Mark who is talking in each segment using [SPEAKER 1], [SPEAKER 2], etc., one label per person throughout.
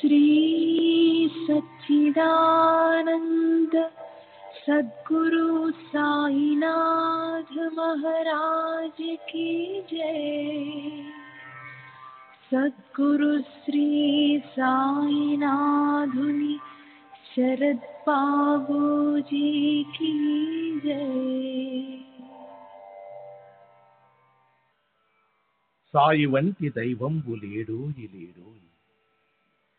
[SPEAKER 1] श्री सच्चिदानंद सद्गुरु साईनाथ महाराज की जय। सद्गुरु श्री साईनाथुनि शरद बाबूजी की जय।
[SPEAKER 2] సాయి వంటి దైవంబు లేడు ఇలేడు,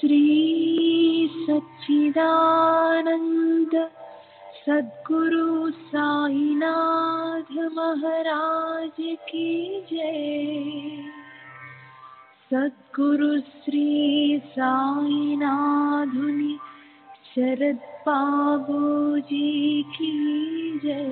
[SPEAKER 1] श्री सच्चिदानंद सद्गुरु साईनाथ महाराज की जय। सद्गुरु श्री साईनाथुनि शरद बाबूजी की जय।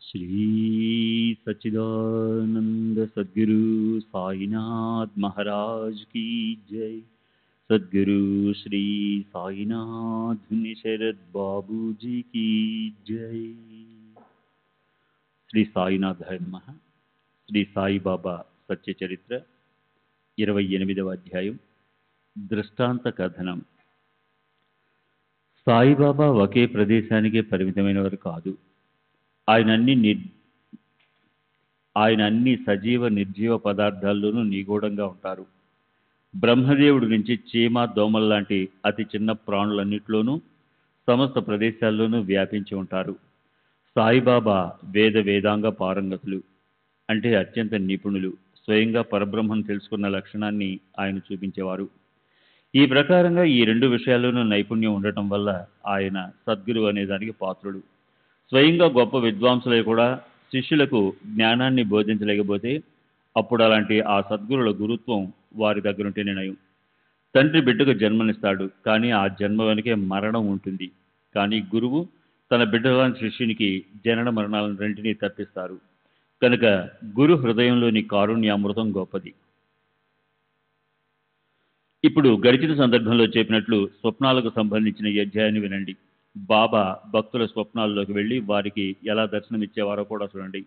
[SPEAKER 3] श्री सच्चिदानंद सद्गुरु साईनाथ महाराज की जय। सद्गुरु श्री साईनाथ शरद बाबूजी की जय। శ్రీ సాయినాథాయ నమః. శ్రీ సాయిబాబా సత్య చరిత్ర 28వ అధ్యాయం దృష్టాంత కథనం. సాయిబాబా ఒకే ప్రదేశానికే పరిమితమైనవారు కాదు. ఆయన అన్ని సజీవ నిర్జీవ పదార్థాల్లోనూ నిగూఢంగా ఉంటారు. బ్రహ్మదేవుడి నుంచి చీమ దోమల్లాంటి అతి చిన్న ప్రాణులన్నింటిలోనూ సమస్త ప్రదేశాల్లోనూ వ్యాపించి ఉంటారు. సాయిబాబా వేదాంగ పారంగతులు, అంటే అత్యంత నిపుణులు. స్వయంగా పరబ్రహ్మను తెలుసుకున్న లక్షణాన్ని ఆయన చూపించేవారు. ఈ ప్రకారంగా ఈ రెండు విషయాల్లోనూ నైపుణ్యం ఉండటం వల్ల ఆయన సద్గురువు అనేదానికి పాత్రుడు. స్వయంగా గొప్ప విద్వాంసులై కూడా శిష్యులకు జ్ఞానాన్ని బోధించలేకపోతే అప్పుడు అలాంటి ఆ సద్గురుల గురుత్వం వారి దగ్గరుంటేనే నయం. తండ్రి బిడ్డకు జన్మనిస్తాడు, కానీ ఆ జన్మ వెనకే మరణం ఉంటుంది. కానీ గురువు తన బిడ్డలాంటి శిష్యునికి జనన మరణాలను రెంటినీ తప్పిస్తారు. కనుక గురు హృదయంలోని కారుణ్యామృతం గొప్పది. ఇప్పుడు గడిచిన సందర్భంలో చెప్పినట్లు స్వప్నాలకు సంబంధించిన ఈ అధ్యాయాన్ని వినండి. బాబా భక్తుల స్వప్నాల్లోకి వెళ్ళి వారికి ఎలా దర్శనమిచ్చేవారో కూడా చూడండి.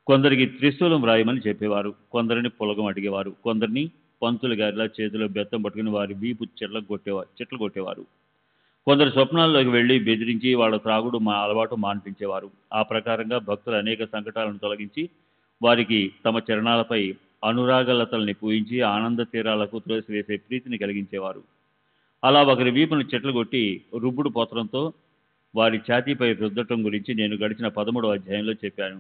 [SPEAKER 3] కొందరికి త్రిశూలం రాయమని చెప్పేవారు, కొందరిని పులగం అడిగేవారు, కొందరిని పంతులు గారిలా చేతిలో బెత్తం పట్టుకుని వారి వీపు చెట్లు కొట్టేవారు. కొందరు స్వప్నాల్లోకి వెళ్ళి బెదిరించి వాళ్ళ త్రాగుడు అలవాటు మాన్పించేవారు. ఆ ప్రకారంగా భక్తులు అనేక సంకటాలను తొలగించి వారికి తమ చరణాలపై అనురాగలతల్ని పూయించి ఆనంద తీరాలకు త్రోసివేసే ప్రీతిని కలిగించేవారు. అలా ఒకరి వీపును చెట్లు కొట్టి రుబ్బుడు పత్రంతో వారి ఛాతీపై రుద్దటం గురించి నేను గడిచిన 13వ అధ్యాయంలో చెప్పాను.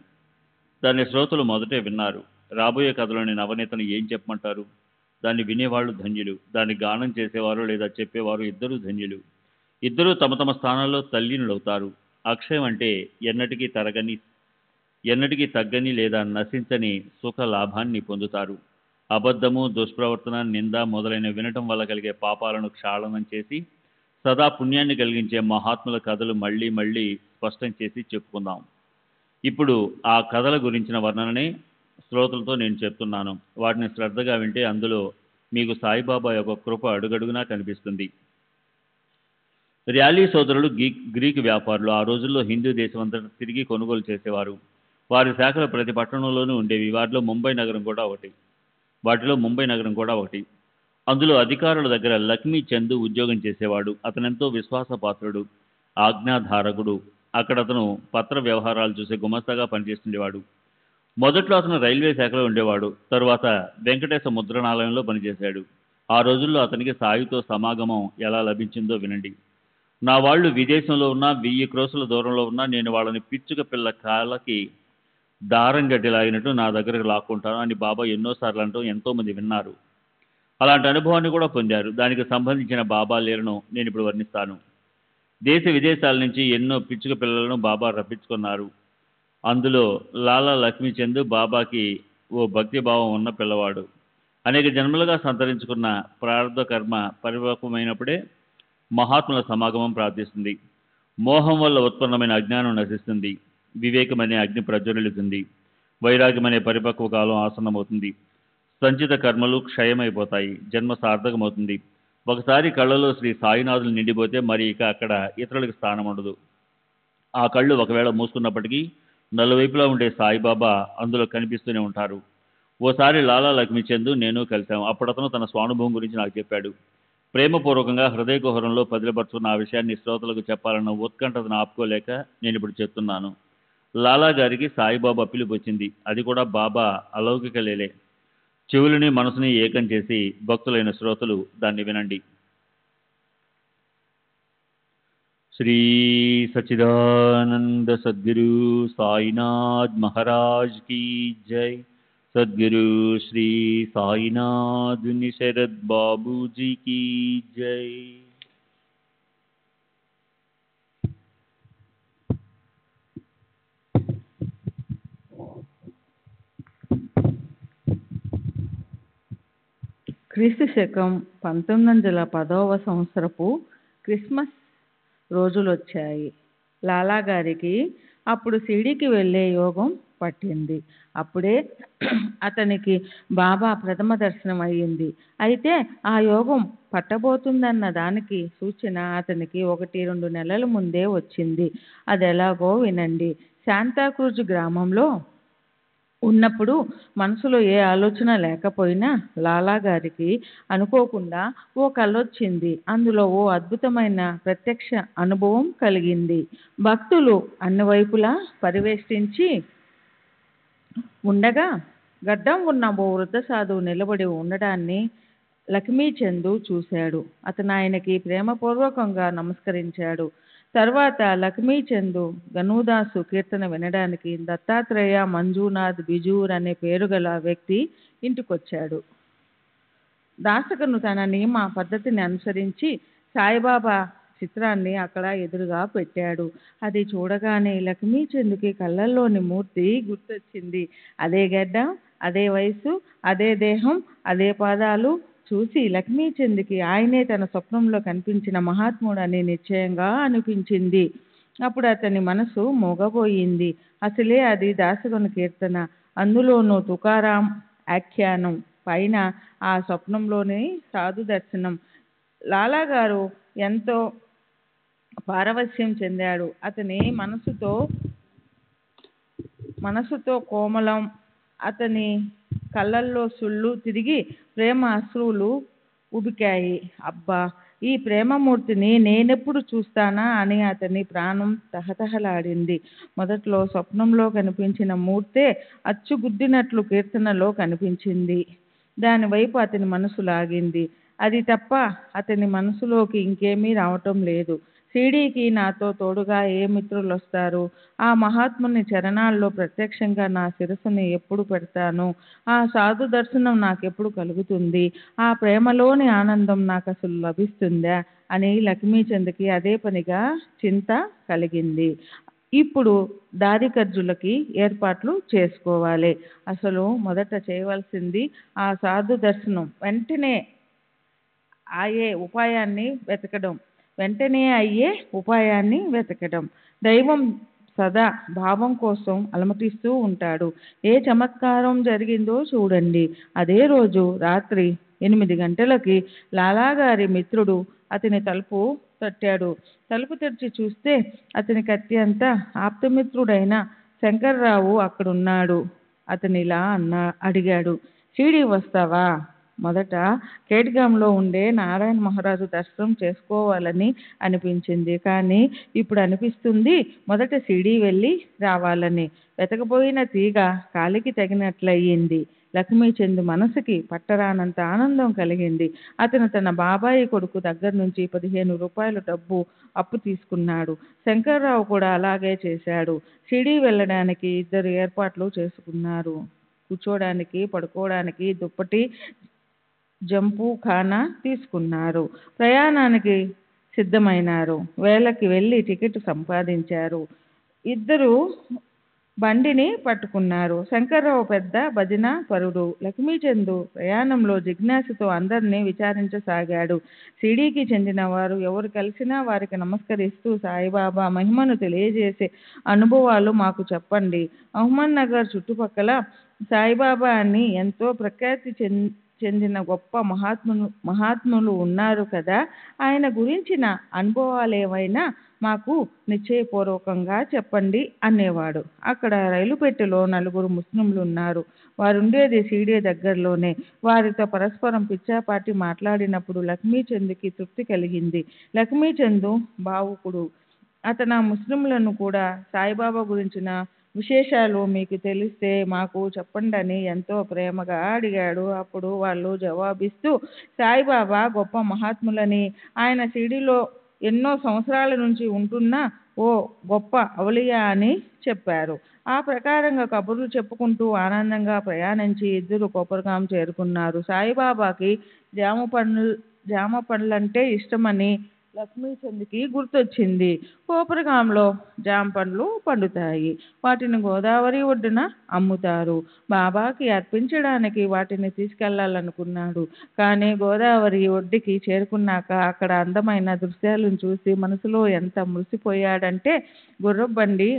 [SPEAKER 3] దాన్ని శ్రోతలు మొదటే విన్నారు. రాబోయే కథలోని నవనీతను ఏం చెప్పమంటారు? దాన్ని వినేవాళ్ళు ధన్యులు, దాన్ని గానం చేసేవారు లేదా చెప్పేవారు ఇద్దరూ ధన్యులు. ఇద్దరూ తమ తమ స్థానాల్లో తల్లీనులవుతారు. అక్షయం అంటే ఎన్నటికీ తగ్గని లేదా నశించని సుఖ లాభాన్ని పొందుతారు. అబద్ధము, దుష్ప్రవర్తన, నింద మొదలైన వినటం వల్ల కలిగే పాపాలను క్షాళనం చేసి సదా పుణ్యాన్ని కలిగించే మహాత్ముల కథలు మళ్ళీ మళ్ళీ స్పష్టం చేసి చెప్పుకుందాం. ఇప్పుడు ఆ కథల గురించిన వర్ణననే శ్రోతలతో నేను చెప్తున్నాను. వాటిని శ్రద్ధగా వింటే అందులో మీకు సాయిబాబా యొక్క కృప అడుగడుగునా కనిపిస్తుంది. ర్యాలీ సోదరులు గ్రీకు వ్యాపారులు. ఆ రోజుల్లో హిందూ దేశమంతటా తిరిగి కొనుగోలు చేసేవారు. వారి శాఖలు ప్రతి పట్టణంలోనూ ఉండేవి. వాటిలో ముంబై నగరం కూడా ఒకటి. అందులో అధికారుల దగ్గర లక్ష్మీ చంద్ ఉద్యోగం చేసేవాడు. అతనెంతో విశ్వాసపాత్రుడు, ఆజ్ఞాధారకుడు. అక్కడ అతను పత్ర వ్యవహారాలు చూసే గుమస్తాగా పనిచేస్తుండేవాడు. మొదట్లో అతను రైల్వే శాఖలో ఉండేవాడు. తరువాత వెంకటేశ ముద్రణాలయంలో పనిచేశాడు. ఆ రోజుల్లో అతనికి సాయితో సమాగమం ఎలా లభించిందో వినండి. నా వాళ్ళు విదేశంలో ఉన్నా 1000 క్రోసుల దూరంలో ఉన్నా నేను వాళ్ళని పిచ్చుక పిల్ల కాళ్ళకి దారం గడ్డి లాగినట్టు నా దగ్గరకు లాక్కుంటాను అని బాబా ఎన్నోసార్లు అంటూ ఎంతోమంది విన్నారు. అలాంటి అనుభవాన్ని కూడా పొందారు. దానికి సంబంధించిన బాబా లీలను నేను ఇప్పుడు వర్ణిస్తాను. దేశ విదేశాల నుంచి ఎన్నో పిచ్చుక పిల్లలను బాబా రప్పించుకున్నారు. అందులో లాలా లక్ష్మీచంద్ బాబాకి ఓ భక్తిభావం ఉన్న పిల్లవాడు. అనేక జన్మలుగా సంతరించుకున్న ప్రారంభ కర్మ పరిపక్వమైనప్పుడే మహాత్ముల సమాగమం ప్రార్థిస్తుంది. మోహం వల్ల ఉత్పన్నమైన అజ్ఞానం నశిస్తుంది. వివేకం అనే అగ్ని ప్రజ్వలిస్తుంది. వైరాగ్యం అనే పరిపక్వ కాలం ఆసన్నమవుతుంది. సంచిత కర్మలు క్షయమైపోతాయి. జన్మ సార్థకమవుతుంది. ఒకసారి కళ్ళలో శ్రీ సాయినాథులు నిండిపోతే మరి ఇక అక్కడ ఇతరులకు స్థానం ఉండదు. ఆ కళ్ళు ఒకవేళ మూసుకున్నప్పటికీ నలువైపులా ఉండే సాయిబాబా అందులో కనిపిస్తూనే ఉంటారు. ఓసారి లాలా లక్ష్మీచంద్ నేను కలిశాం. అప్పుడు అతను తన స్వానుభవం గురించి నాకు చెప్పాడు. ప్రేమపూర్వకంగా హృదయ కుహరంలో పదిలపరుచుకున్న ఆ విషయాన్ని శ్రోతలకు చెప్పాలన్న ఉత్కంఠతను ఆపుకోలేక నేను ఇప్పుడు చెప్తున్నాను. లాలా గారికి సాయిబాబా పిలుపు వచ్చింది. అది కూడా బాబా అలౌకిక లీలే. చెవులని మనసుని ఏకం చేసి భక్తులైన శ్రోతలు దాన్ని వినండి. శ్రీ సచ్చిదానంద సద్గురు సాయినాథ్ మహారాజ్ की जय. सद्गुरु श्री साईनाथ शरद बाबू जी की जय.
[SPEAKER 4] క్రీస్తు శకం 1910వ సంవత్సరపు క్రిస్మస్ రోజులు వచ్చాయి. లాలా గారికి అప్పుడు షిరిడీకి వెళ్ళే యోగం పట్టింది. అప్పుడే అతనికి బాబా ప్రథమ దర్శనం అయ్యింది. అయితే ఆ యోగం పట్టబోతుందన్న దానికి సూచన అతనికి 1-2 నెలల ముందే వచ్చింది. అది ఎలాగో వినండి. శాంతాక్రూజ్ గ్రామంలో ఉన్నప్పుడు మనసులో ఏ ఆలోచన లేకపోయినా లాలా గారికి అనుకోకుండా ఓ కలొచ్చింది. అందులో ఓ అద్భుతమైన ప్రత్యక్ష అనుభవం కలిగింది. భక్తులు అన్ని వైపులా పరివేష్టించి ఉండగా గడ్డం ఉన్న ఓ వృద్ధ సాధువు నిలబడి ఉండడాన్ని లక్ష్మీచంద్ చూశాడు. అతను ఆయనకి ప్రేమపూర్వకంగా నమస్కరించాడు. తర్వాత లక్ష్మీచంద్ గనుదాసు కీర్తన వినడానికి దత్తాత్రేయ మంజునాథ్ బిజూర్ అనే పేరు గల వ్యక్తి ఇంటికొచ్చాడు. దాసకను తన నియమ పద్ధతిని అనుసరించి సాయిబాబా చిత్రాన్ని అక్కడ ఎదురుగా పెట్టాడు. అది చూడగానే లక్ష్మీచంద్కి కళ్ళల్లోని మూర్తి గుర్తొచ్చింది. అదే గడ్డ, అదే వయసు, అదే దేహం, అదే పాదాలు చూసి లక్ష్మీచంద్కి ఆయనే తన స్వప్నంలో కనిపించిన మహాత్ముడని నిశ్చయంగా అనిపించింది. అప్పుడు అతని మనసు మోగబోయింది. అసలే అది దాసగను కీర్తన, అందులోనూ తుకారాం ఆఖ్యానం, పైన ఆ స్వప్నంలోని సాధు దర్శనం. లాలాగారు ఎంతో పారవశ్యం చెందాడు. అతని మనసుతో కోమలం, అతని కళ్ళల్లో సుళ్ళు తిరిగి ప్రేమ అశ్రువులు ఉబికాయి. అబ్బా, ఈ ప్రేమమూర్తిని నేనెప్పుడు చూస్తానా అని అతని ప్రాణం తహతహలాడింది. మొదట్లో స్వప్నంలో కనిపించిన మూర్తే అచ్చుగుద్దినట్లు కీర్తనలో కనిపించింది. దానివైపు అతని మనసు లాగింది. అది తప్ప అతని మనసులోకి ఇంకేమీ రావటం లేదు. షిరిడీకి నాతో తోడుగా ఏ మిత్రులొస్తారు? ఆ మహాత్ముని చరణాల్లో ప్రత్యక్షంగా నా శిరస్సుని ఎప్పుడు పెడతాను? ఆ సాధు దర్శనం నాకెప్పుడు కలుగుతుంది? ఆ ప్రేమలోని ఆనందం నాకసలు లభిస్తుందా అని లక్ష్మీచంద్కి అదే పనిగా చింత కలిగింది. ఇప్పుడు దారి ఖర్జులకి ఏర్పాట్లు చేసుకోవాలి. అసలు మొదట చేయవలసింది ఆ సాధు దర్శనం. వెంటనే అయ్యే ఉపాయాన్ని వెతకడం. దైవం సదా భావం కోసం అలమటిస్తూ ఉంటాడు. ఏ చమత్కారం జరిగిందో చూడండి. అదే రోజు రాత్రి 8 గంటలకి లాలాగారి మిత్రుడు అతని తలుపు తట్టాడు. తలుపు తెరిచి చూస్తే అతనికి అత్యంత ఆప్తమిత్రుడైన శంకర్రావు అక్కడున్నాడు. అతనిలా అడిగాడు, షిరిడీ వస్తావా? మొదట కేట్గాంలో ఉండే నారాయణ మహారాజు దర్శనం చేసుకోవాలని అనిపించింది. కానీ ఇప్పుడు అనిపిస్తుంది మొదట షిరిడీ వెళ్ళి రావాలని. వెతకపోయిన తీగ కాలికి తగినట్లయింది. లక్ష్మీచంద్ మనసుకి పట్టరానంత ఆనందం కలిగింది. అతను తన బాబాయి కొడుకు దగ్గర నుంచి 15 రూపాయలు డబ్బు అప్పు తీసుకున్నాడు. శంకర్రావు కూడా అలాగే చేశాడు. షిరిడీ వెళ్ళడానికి ఇద్దరు ఏర్పాట్లు చేసుకున్నారు. కూర్చోడానికి, పడుకోవడానికి దుప్పటి, జంపు ఖానా తీసుకున్నారు. ప్రయాణానికి సిద్ధమైనారు. వేళకి వెళ్ళి టికెట్ సంపాదించారు. ఇద్దరు బండిని పట్టుకున్నారు. శంకర్రావు పెద్ద భజన పరుడు. లక్ష్మీచంద్ ప్రయాణంలో జిజ్ఞాసతో అందరినీ విచారించసాగాడు. షిరిడీకి చెందిన వారు ఎవరు కలిసినా వారికి నమస్కరిస్తూ సాయిబాబా మహిమను తెలియజేసే అనుభవాలు మాకు చెప్పండి. మహమ్మద్ నగర్ చుట్టుపక్కల సాయిబాబా అని ఎంతో ప్రఖ్యాతి చెందిన గొప్ప మహాత్ములు ఉన్నారు కదా, ఆయన గురించిన అనుభవాలేవైనా మాకు నిశ్చయపూర్వకంగా చెప్పండి అనేవాడు. అక్కడ రైలు పెట్టెలో 4 ముస్లింలు ఉన్నారు. వారుండేది షిరిడీ దగ్గరలోనే. వారితో పరస్పరం పిచ్చాపాటి మాట్లాడినప్పుడు లక్ష్మీచంద్కి తృప్తి కలిగింది. లక్ష్మీచంద్ భావుకుడు. అతను ముస్లింలను కూడా సాయిబాబా గురించిన విశేషాలు మీకు తెలిస్తే మాకు చెప్పండని ఎంతో ప్రేమగా అడిగాడు. అప్పుడు వాళ్ళు జవాబిస్తూ సాయిబాబా గొప్ప మహాత్ములని, ఆయన షిరిడీలో ఎన్నో సంవత్సరాల నుంచి ఉంటున్న ఓ గొప్ప ఔలియా అని చెప్పారు. ఆ ప్రకారంగా కబుర్లు చెప్పుకుంటూ ఆనందంగా ప్రయాణించి ఇద్దరు కోపర్గాం చేరుకున్నారు. సాయిబాబాకి జామ పండ్లంటే ఇష్టమని లక్ష్మీచంద్కి గుర్తొచ్చింది. కోపర్గాంలో జామ పండ్లు పండుతాయి. వాటిని గోదావరి ఒడ్డున అమ్ముతారు. బాబాకి అర్పించడానికి వాటిని తీసుకెళ్లాలనుకున్నాడు. కానీ గోదావరి ఒడ్డుకి చేరుకున్నాక అక్కడ అందమైన దృశ్యాలను చూసి మనసులో ఎంత మురిసిపోయాడంటే గుర్రబండి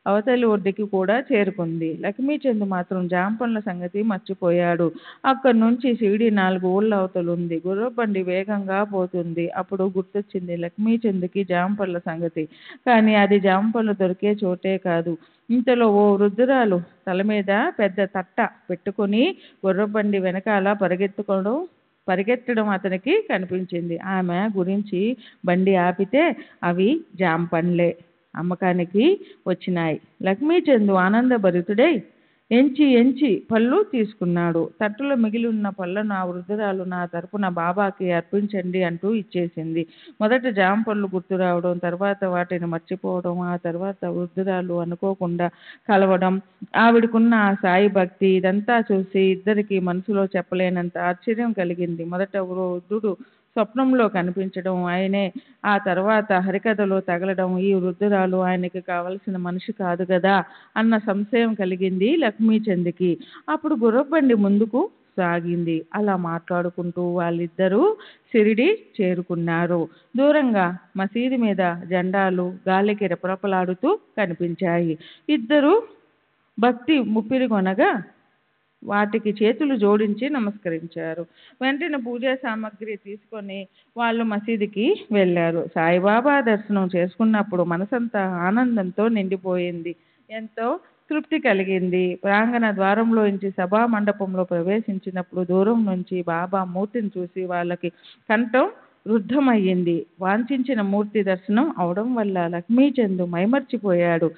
[SPEAKER 4] అవతలి ఒడ్డుకి కూడా చేరుకుంది. లక్ష్మీచంద్ మాత్రం జాంపండ్ల సంగతి మర్చిపోయాడు. అక్కడి నుంచి షిరిడీ 4 ఊళ్ళ అవతలుంది. గుర్రబండి వేగంగా పోతుంది. అప్పుడు గుర్తొచ్చింది లక్ష్మీచంద్కి జాంపండ్ల సంగతి. కానీ అది జాంపండ్లు దొరికే చోటే కాదు. ఇంతలో ఓ వృద్ధురాలు తల మీద పెద్ద తట్ట పెట్టుకుని గుర్రబండి వెనకాల పరిగెత్తడం అతనికి కనిపించింది. ఆమె గురించి బండి ఆపితే అవి జాంపండ్లే అమ్మకానికి వచ్చినాయి. లక్ష్మీచంద్ ఆనందభరితుడై ఎంచి పళ్ళు తీసుకున్నాడు. తట్టులో మిగిలి ఉన్న పళ్ళను ఆ వృద్ధురాలు నా తరపున బాబాకి అర్పించండి అంటూ ఇచ్చేసింది. మొదట జాంపళ్ళు గుర్తు రావడం, తర్వాత వాటిని మర్చిపోవడం, ఆ తర్వాత వృద్ధురాలు అనుకోకుండా కలవడం, ఆవిడకున్న ఆ సాయి భక్తి, ఇదంతా చూసి ఇద్దరికి మనసులో చెప్పలేనంత ఆశ్చర్యం కలిగింది. మొదట వృద్ధుడు స్వప్నంలో కనిపించడం, ఆయనే ఆ తర్వాత హరికథలో తగలడం, ఈ వృద్ధురాలు ఆయనకి కావలసిన మనిషి కాదు కదా అన్న సంశయం కలిగింది లక్ష్మీచంద్కి. అప్పుడు గుర్రబండి ముందుకు సాగింది. అలా మాట్లాడుకుంటూ వాళ్ళిద్దరూ షిరిడి చేరుకున్నారు. దూరంగా మసీదు మీద జెండాలు గాలికి రెపరెపలాడుతూ కనిపించాయి. ఇద్దరు భక్తి ముప్పిరిగొనగా వాటికి చేతులు జోడించి నమస్కరించారు. వెంటనే పూజా సామాగ్రి తీసుకొని వాళ్ళు మసీదుకి వెళ్ళారు. సాయిబాబా దర్శనం చేసుకున్నప్పుడు మనసంతా ఆనందంతో నిండిపోయింది. ఎంతో తృప్తి కలిగింది. ప్రాంగణ ద్వారంలోంచి సభా మండపంలో ప్రవేశించినప్పుడు దూరం నుంచి బాబా మూర్తిని చూసి వాళ్ళకి కంఠం రుద్ధమయ్యింది. వాంఛించిన మూర్తి దర్శనం అవడం వల్ల లక్ష్మీచంద్ మైమర్చిపోయాడు.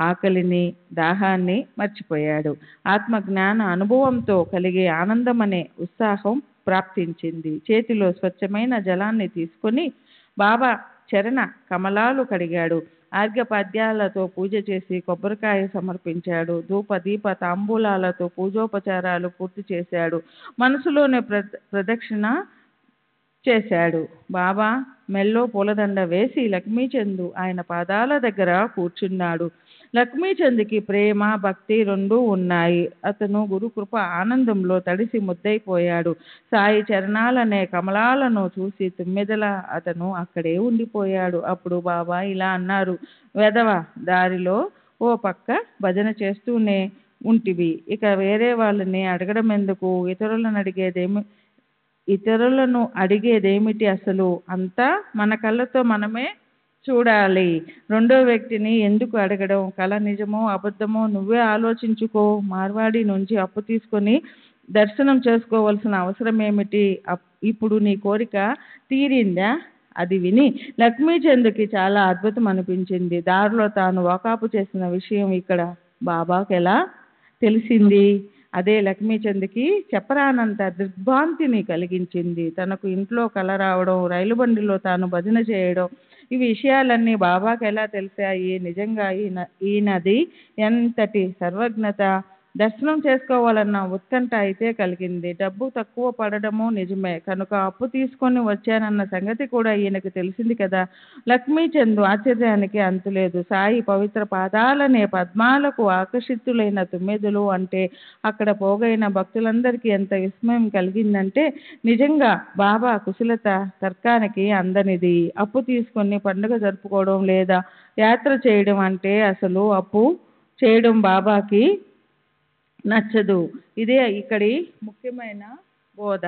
[SPEAKER 4] ఆకలిని, దాహాన్ని మర్చిపోయాడు. ఆత్మజ్ఞాన అనుభవంతో కలిగే ఆనందమనే ఉత్సాహం ప్రాప్తించింది. చేతిలో స్వచ్ఛమైన జలాన్ని తీసుకొని బాబా చరణ కమలాలు కడిగాడు. ఆర్ఘ్యపాద్యాలతో పూజ చేసి కొబ్బరికాయ సమర్పించాడు. ధూప దీప తాంబూలాలతో పూజోపచారాలు పూర్తి చేశాడు. మనసులోనే ప్రదక్షిణ చేశాడు. బాబా మెల్లో పూలదండ వేసి లక్ష్మీచంద్ ఆయన పాదాల దగ్గర కూర్చున్నాడు. లక్ష్మీచంద్కి ప్రేమ, భక్తి రెండూ ఉన్నాయి. అతను గురుకృప ఆనందంలో తడిసి ముద్దైపోయాడు. సాయి చరణాలనే కమలాలను చూసి తుమ్మెదలా అతను అక్కడే ఉండిపోయాడు. అప్పుడు బాబా ఇలా అన్నారు, వెధవ, దారిలో ఓ పక్క భజన చేస్తూనే ఉంటివి, ఇక వేరే వాళ్ళని అడగడం ఎందుకు? ఇతరులను అడిగేదేమిటి అసలు? అంతా మన కళ్ళతో మనమే చూడాలి. రెండో వ్యక్తిని ఎందుకు అడగడం? కళ నిజమో అబద్ధమో నువ్వే ఆలోచించుకో. మార్వాడి నుంచి అప్పు తీసుకొని దర్శనం చేసుకోవాల్సిన అవసరం ఏమిటి? ఇప్పుడు నీ కోరిక తీరిందా? అది విని లక్ష్మీచంద్కి చాలా అద్భుతం అనిపించింది. దారిలో తాను వాకాపు చేసిన విషయం ఇక్కడ బాబాకు ఎలా తెలిసింది? అదే లక్ష్మీచంద్కి చెప్పరానంత దిగ్భ్రాంతిని కలిగించింది. తనకు ఇంట్లో కల రావడం, రైలు బండిలో తాను భజన చేయడం, ఈ విషయాలన్నీ బాబాకు ఎలా తెలిసాయి? నిజంగా ఈయనది ఎంతటి సర్వజ్ఞత! దర్శనం చేసుకోవాలన్న ఉత్కంఠ అయితే కలిగింది. డబ్బు తక్కువ పడడము నిజమే, కనుక అప్పు తీసుకొని వచ్చానన్న సంగతి కూడా ఈయనకు తెలిసింది కదా. లక్ష్మీచంద్ ఆశ్చర్యానికి అంతులేదు. సాయి పవిత్ర పాదాలనే పద్మాలకు ఆకర్షితులైన తుమ్మెదలు అంటే అక్కడ పోగైన భక్తులందరికీ ఎంత విస్మయం కలిగిందంటే, నిజంగా బాబా కుశలత తర్కానికి అందనిది. అప్పు తీసుకొని పండుగ జరుపుకోవడం లేదా యాత్ర చేయడం అంటే అసలు అప్పు చేయడం బాబాకి నచ్చదు. ఇదే ఇక్కడి ముఖ్యమైన బోధ.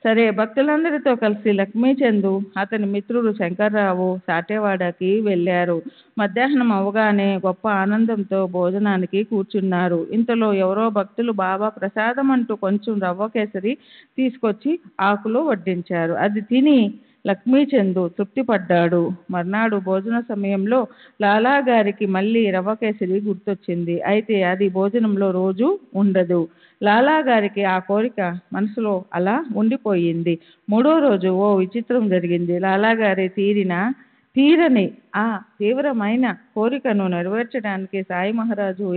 [SPEAKER 4] సరే, భక్తులందరితో కలిసి లక్ష్మీచంద్ అతని మిత్రుడు శంకర్రావు సాటేవాడకి వెళ్ళారు. మధ్యాహ్నం అవగానే గొప్ప ఆనందంతో భోజనానికి కూర్చున్నారు. ఇంతలో ఎవరో భక్తులు బాబా ప్రసాదం అంటూ కొంచెం రవ్వ కేసరి తీసుకొచ్చి ఆకులో వడ్డించారు. అది తిని లక్ష్మీచంద్ తృప్తిపడ్డాడు. మర్నాడు భోజన సమయంలో లాలాగారికి మళ్ళీ రవ్వ కేసరి గుర్తొచ్చింది. అయితే అది భోజనంలో రోజు ఉండదు. లాలాగారికి ఆ కోరిక మనసులో అలా ఉండిపోయింది. మూడో రోజు ఓ విచిత్రం జరిగింది. లాలాగారి తీరని ఆ తీవ్రమైన కోరికను నెరవేర్చడానికి సాయి మహారాజు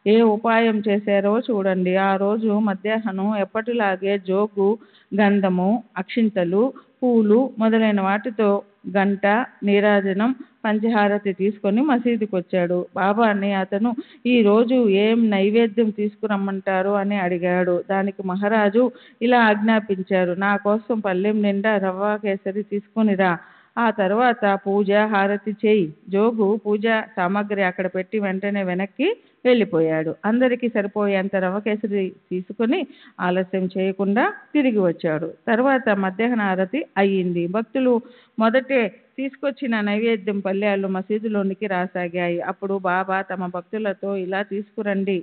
[SPEAKER 4] ఏ ఉపాయం చేశారో చూడండి. ఆ రోజు మధ్యాహ్నం ఎప్పటిలాగే జోగు, గంధము, అక్షింతలు, పూలు మొదలైన వాటితో గంట, నీరాజనం, పంచహారతి తీసుకొని మసీదుకి వచ్చాడు. బాబాని అతను ఈరోజు ఏం నైవేద్యం తీసుకురమ్మంటారు అని అడిగాడు. దానికి మహారాజు ఇలా ఆజ్ఞాపించారు, నా కోసం పళ్ళెం నిండా రవ్వ కేసరి తీసుకునిరా. ఆ తర్వాత పూజ హారతి చేయి. జోగు పూజ సామాగ్రి అక్కడ పెట్టి వెంటనే వెనక్కి వెళ్ళిపోయాడు. అందరికీ సరిపోయేంత రవ్వ కేసరి తీసుకొని ఆలస్యం చేయకుండా తిరిగి వచ్చాడు. తర్వాత మధ్యాహ్న హారతి అయ్యింది. భక్తులు మొదటే తీసుకొచ్చిన నైవేద్యం పళ్ళాలు మసీదులోనికి రాసాగాయి. అప్పుడు బాబా తమ భక్తులతో ఇలా తీసుకురండి,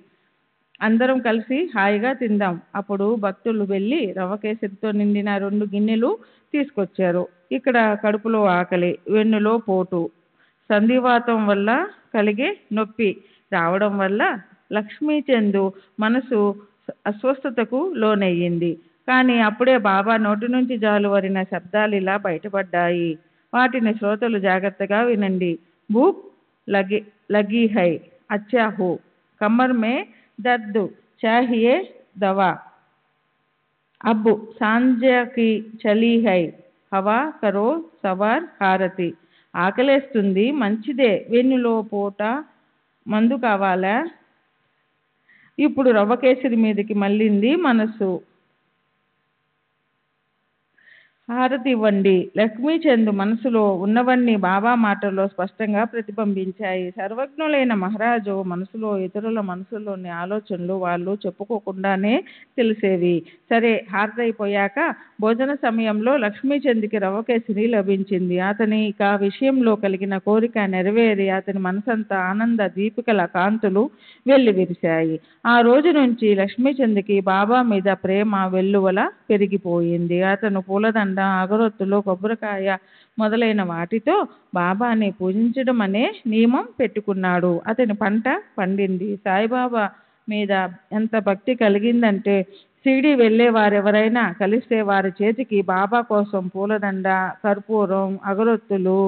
[SPEAKER 4] అందరం కలిసి హాయిగా తిందాం. అప్పుడు భక్తులు వెళ్ళి రవ్వ కేసరితో నిండిన 2 గిన్నెలు తీసుకొచ్చారు. ఇక్కడ కడుపులో ఆకలి, వెన్నులో పోటు, సంధివాతం వల్ల కలిగే నొప్పి రావడం వల్ల లక్ష్మీచంద్ మనసు అస్వస్థతకు లోనయ్యింది. కానీ అప్పుడే బాబా నోటి నుంచి జాలువరిన శబ్దాలు ఇలా బయటపడ్డాయి. వాటిని శ్రోతలు జాగ్రత్తగా వినండి. భూక్ లగి హై, అచ్చా హో, కమర్ మే దర్ద్, చాహియే దవా, అబ్ సాంజ కి చలి హై, హవా కరో సవార్ హారతి. ఆకలేస్తుంది, మంచిదే. వెన్నులో పూట మందు కావాలా? ఇప్పుడు రవ్వ కేసరి మీదకి మళ్ళింది మనసు. హారతి ఇవ్వండి. లక్ష్మీచంద్ మనసులో ఉన్నవన్నీ బాబా మాటల్లో స్పష్టంగా ప్రతిబింబించాయి. సర్వజ్ఞులైన మహారాజు మనసులో ఇతరుల మనసులోని ఆలోచనలు వాళ్ళు చెప్పుకోకుండానే తెలిసేవి. సరే, హారతి అయిపోయాక భోజన సమయంలో లక్ష్మీచంద్కి రవ్వ కేసరి లభించింది. అతని ఇక విషయంలో కలిగిన కోరిక నెరవేరి అతని మనసంతా ఆనంద దీపికల కాంతులు వెల్లివిరిశాయి. ఆ రోజు నుంచి లక్ష్మీచంద్కి బాబా మీద ప్రేమ వెల్లువల పెరిగిపోయింది. అతను పూలదండ, అగరొత్తులు, కొబ్బరికాయ మొదలైన వాటితో బాబాని పూజించడం అనే నియమం పెట్టుకున్నాడు. అతని పంట పండింది. సాయిబాబా మీద ఎంత భక్తి కలిగిందంటే షిరిడి వెళ్ళే వారెవరైనా కలిస్తే వారి చేతికి బాబా కోసం పూలదండ, కర్పూరం, అగరొత్తులు,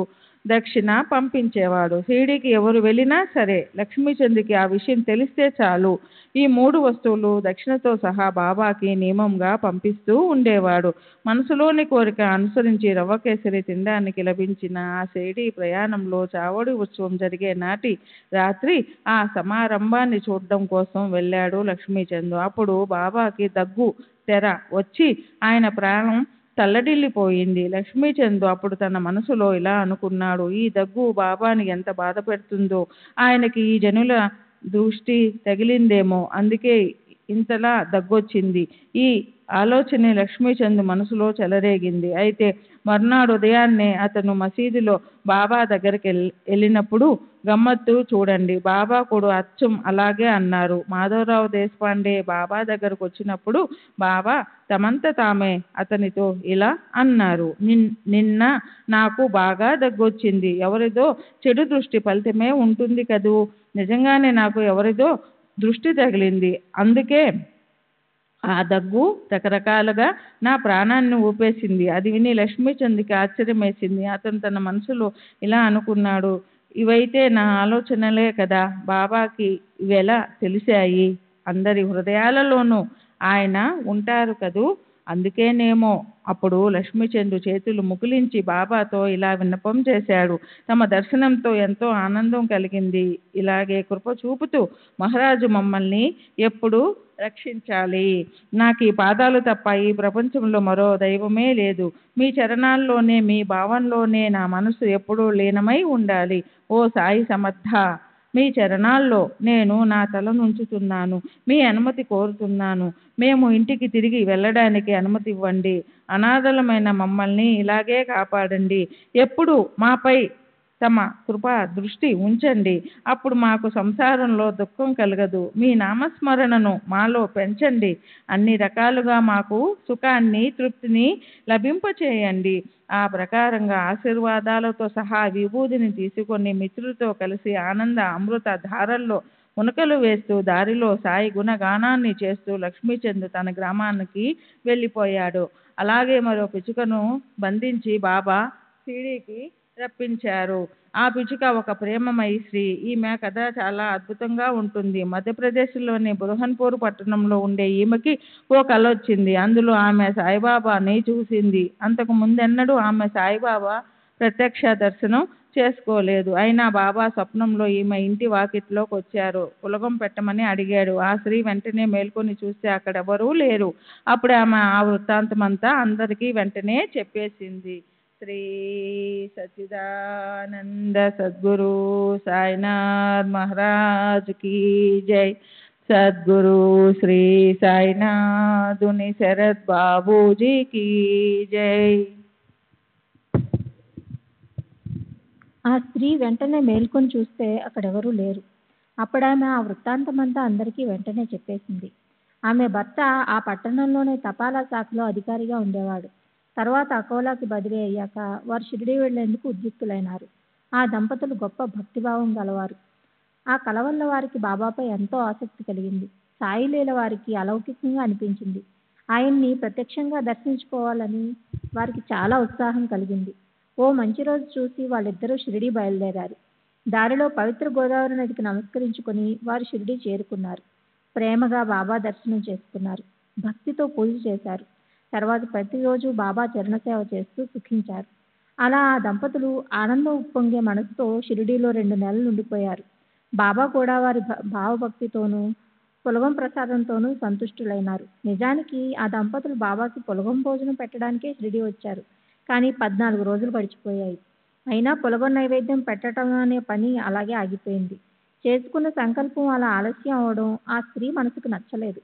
[SPEAKER 4] దక్షిణ పంపించేవాడు. షిరిడీకి ఎవరు వెళ్ళినా సరే లక్ష్మీచంద్కి ఆ విషయం తెలిస్తే చాలు ఈ 3 వస్తువులు దక్షిణతో సహా బాబాకి నియమంగా పంపిస్తూ ఉండేవాడు. మనసులోని కోరిక అనుసరించి రవ్వ కేసరి తినడానికి లభించిన ఆ షిరిడీ ప్రయాణంలో చావడి ఉత్సవం జరిగే నాటి రాత్రి ఆ సమారంభాన్ని చూడడం కోసం వెళ్ళాడు లక్ష్మీచంద్. అప్పుడు బాబాకి దగ్గు తెర వచ్చి ఆయన ప్రాణం తల్లడిల్లిపోయింది. లక్ష్మీచంద్ అప్పుడు తన మనసులో ఇలా అనుకున్నాడు, ఈ దగ్గు బాబాని ఎంత బాధ పెడుతుందో, ఆయనకి ఈ జనుల దృష్టి తగిలిందేమో, అందుకే ఇంతలా దగ్గొచ్చింది. ఈ ఆలోచనే లక్ష్మీచంద్ మనసులో చెలరేగింది. అయితే మర్నాడు ఉదయాన్నే అతను మసీదులో బాబా దగ్గరికి వెళ్ళినప్పుడు గమ్మత్తు చూడండి, బాబా కూడా అచ్చం అలాగే అన్నారు. మాధవరావు దేశపాండే బాబా దగ్గరకు వచ్చినప్పుడు బాబా తమంత తామే అతనితో ఇలా అన్నారు, నిన్న నాకు బాగా దగ్గొచ్చింది. ఎవరిదో చెడు దృష్టి ఫలితమే ఉంటుంది కదూ. నిజంగానే నాకు ఎవరిదో దృష్టి తగిలింది. అందుకే ఆ దగ్గు రకరకాలుగా నా ప్రాణాన్ని ఊపేసింది. అది విని లక్ష్మీచంద్కి ఆశ్చర్యం వేసింది. అతను తన మనసులో ఇలా అనుకున్నాడు, ఇవైతే నా ఆలోచనలే కదా, బాబాకి ఇవెలా తెలిసాయి? అందరి హృదయాలలోనూ ఆయన ఉంటారు కదూ, అందుకేనేమో. అప్పుడు లక్ష్మీచంద్ చేతులు ముకులించి బాబాతో ఇలా విన్నపం చేశాడు. తమ దర్శనంతో ఎంతో ఆనందం కలిగింది. ఇలాగే కృప చూపుతూ మహారాజు మమ్మల్ని ఎప్పుడు రక్షించాలి. నాకు ఈ పాదాలు తప్ప ఈ ప్రపంచంలో మరో దైవమే లేదు. మీ చరణాల్లోనే, మీ భావంలోనే నా మనసు ఎప్పుడూ లీనమై ఉండాలి. ఓ సాయి సమర్థ, మీ చరణాల్లో నేను నా తల నుంచుతున్నాను. మీ అనుమతి కోరుతున్నాను. మేము ఇంటికి తిరిగి వెళ్ళడానికి అనుమతి ఇవ్వండి. అనాథలమైన మమ్మల్ని ఇలాగే కాపాడండి. ఎప్పుడు మాపై తమ కృపా దృష్టి ఉంచండి. అప్పుడు మాకు సంసారంలో దుఃఖం కలగదు. మీ నామస్మరణను మాలో పెంచండి. అన్ని రకాలుగా మాకు సుఖాన్ని, తృప్తిని లభింపచేయండి. ఆ ప్రకారంగా ఆశీర్వాదాలతో సహా విభూతిని తీసుకొని మిత్రులతో కలిసి ఆనంద అమృత ధారల్లో మునకలు వేస్తూ దారిలో సాయి గుణగానాన్ని చేస్తూ లక్ష్మీచంద్ తన గ్రామానికి వెళ్ళిపోయాడు. అలాగే మరో పిచ్చుకను బంధించి బాబా షిరిడీకి రప్పించారు. ఆ పిచ్చుక ఒక ప్రేమమయి స్త్రీ. ఈమె కథ చాలా అద్భుతంగా ఉంటుంది. మధ్యప్రదేశ్లోని బురహన్పూర్ పట్టణంలో ఉండే ఈమెకి ఓ కల వచ్చింది. అందులో ఆమె సాయిబాబాని చూసింది. అంతకు ముందెన్నడూ ఆమె సాయిబాబా ప్రత్యక్ష దర్శనం చేసుకోలేదు. అయినా బాబా స్వప్నంలో ఈమె ఇంటి వాకిట్లోకి వచ్చారు. పులగం పెట్టమని అడిగాడు. ఆ స్త్రీ వెంటనే మేల్కొని చూస్తే అక్కడెవరూ లేరు. అప్పుడే ఆమె ఆ వృత్తాంతమంతా అందరికీ వెంటనే చెప్పేసింది. శ్రీ సచ్చిదానంద సద్గురు సాయినాథ్ మహారాజ్ కీ జై. సద్గురు శ్రీ సాయినాథుని శరత్ బాబూజీ కీ జై.
[SPEAKER 5] ఆ స్త్రీ వెంటనే మేల్కొని చూస్తే అక్కడెవరూ లేరు. అప్పుడామె ఆ వృత్తాంతమంతా అందరికీ వెంటనే చెప్పేసింది. ఆమె భర్త ఆ పట్టణంలోనే తపాలా శాఖలో అధికారిగా ఉండేవాడు. తర్వాత అకోలాకి బదిలీ అయ్యాక వారు షిరిడీ వెళ్లేందుకు ఉద్యుక్తులైనారు. ఆ దంపతులు గొప్ప భక్తిభావం గలవారు. ఆ కల వల్ల వారికి బాబాపై ఎంతో ఆసక్తి కలిగింది. సాయిలీల వారికి అలౌకికంగా అనిపించింది. ఆయన్ని ప్రత్యక్షంగా దర్శించుకోవాలని వారికి చాలా ఉత్సాహం కలిగింది. ఓ మంచి రోజు చూసి వాళ్ళిద్దరూ షిరిడీ బయలుదేరారు. దారిలో పవిత్ర గోదావరి నదికి నమస్కరించుకొని వారు షిరిడీ చేరుకున్నారు. ప్రేమగా బాబా దర్శనం చేసుకున్నారు. భక్తితో పూజ చేశారు. తర్వాత ప్రతిరోజు బాబా చరణసేవ చేస్తూ సుఖించారు. అలా ఆ దంపతులు ఆనందం ఉప్పొంగే మనసుతో షిరిడీలో 2 నెలలు ఉండిపోయారు. బాబా కూడా వారి భావభక్తితోనూ పులగం ప్రసాదంతోనూ సంతుష్టులైనారు. నిజానికి ఆ దంపతులు బాబాకి పులగం భోజనం పెట్టడానికే షిరిడీ వచ్చారు. కానీ 14 రోజులు గడిచిపోయాయి. అయినా పులగం నైవేద్యం పెట్టడం అనే పని అలాగే ఆగిపోయింది. చేసుకున్న సంకల్పం అలా ఆలస్యం అవడం ఆ స్త్రీ మనసుకు నచ్చలేదు.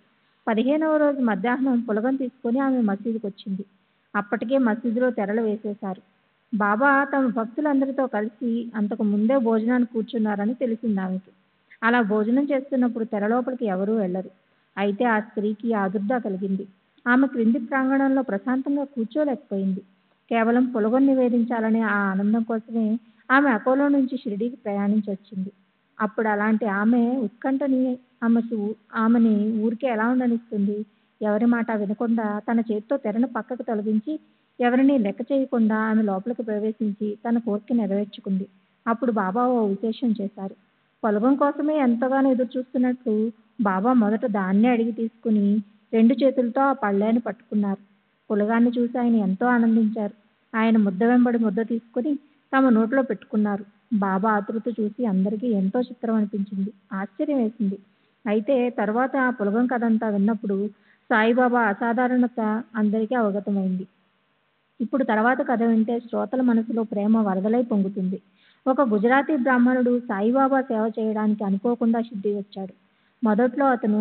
[SPEAKER 5] 15వ రోజు మధ్యాహ్నం పులగం తీసుకుని ఆమె మసీదుకు వచ్చింది. అప్పటికే మసీదులో తెరలు వేసేశారు. బాబా తమ భక్తులందరితో కలిసి అంతకు ముందే భోజనానికి కూర్చున్నారని తెలిసింది ఆమెకి. అలా భోజనం చేస్తున్నప్పుడు తెర లోపలికి ఎవరూ వెళ్లరు. అయితే ఆ స్త్రీకి ఆదుర్ద కలిగింది. ఆమె క్రింది ప్రాంగణంలో ప్రశాంతంగా కూర్చోలేకపోయింది. కేవలం పులగం నివేదించాలనే ఆ ఆనందం కోసమే ఆమె అకోలో నుంచి షిరిడీకి ప్రయాణించి వచ్చింది. అప్పుడు అలాంటి ఆమె ఉత్కంఠని ఆమెని ఊరికే ఎలా ఉండనిస్తుంది? ఎవరి మాట వినకుండా తన చేతితో తెరను పక్కకు తొలగించి ఎవరినీ లెక్క చేయకుండా ఆమె లోపలికి ప్రవేశించి తన కోరిక నెరవేర్చుకుంది. అప్పుడు బాబా ఓ విశేషం చేశారు. పొలగం కోసమే ఎంతగానో ఎదురు చూస్తున్నట్లు బాబా మొదట దాన్నే అడిగి తీసుకుని 2 చేతులతో ఆ పళ్ళాన్ని పట్టుకున్నారు. పులగాన్ని చూసి ఆయన ఎంతో ఆనందించారు. ఆయన ముద్ద వెంబడి ముద్ద తీసుకుని తమ నోట్లో పెట్టుకున్నారు. బాబా ఆతృత చూసి అందరికీ ఎంతో చిత్రం అనిపించింది, ఆశ్చర్యం వేసింది. అయితే తర్వాత ఆ పులగం కథంతా విన్నప్పుడు సాయిబాబా అసాధారణత అందరికీ అవగతమైంది. ఇప్పుడు తర్వాత కథ వింటే శ్రోతల మనసులో ప్రేమ వరదలై పొంగుతుంది. ఒక గుజరాతీ బ్రాహ్మణుడు సాయిబాబా సేవ చేయడానికి అనుకోకుండా షిరిడీ వచ్చాడు. మొదట్లో అతను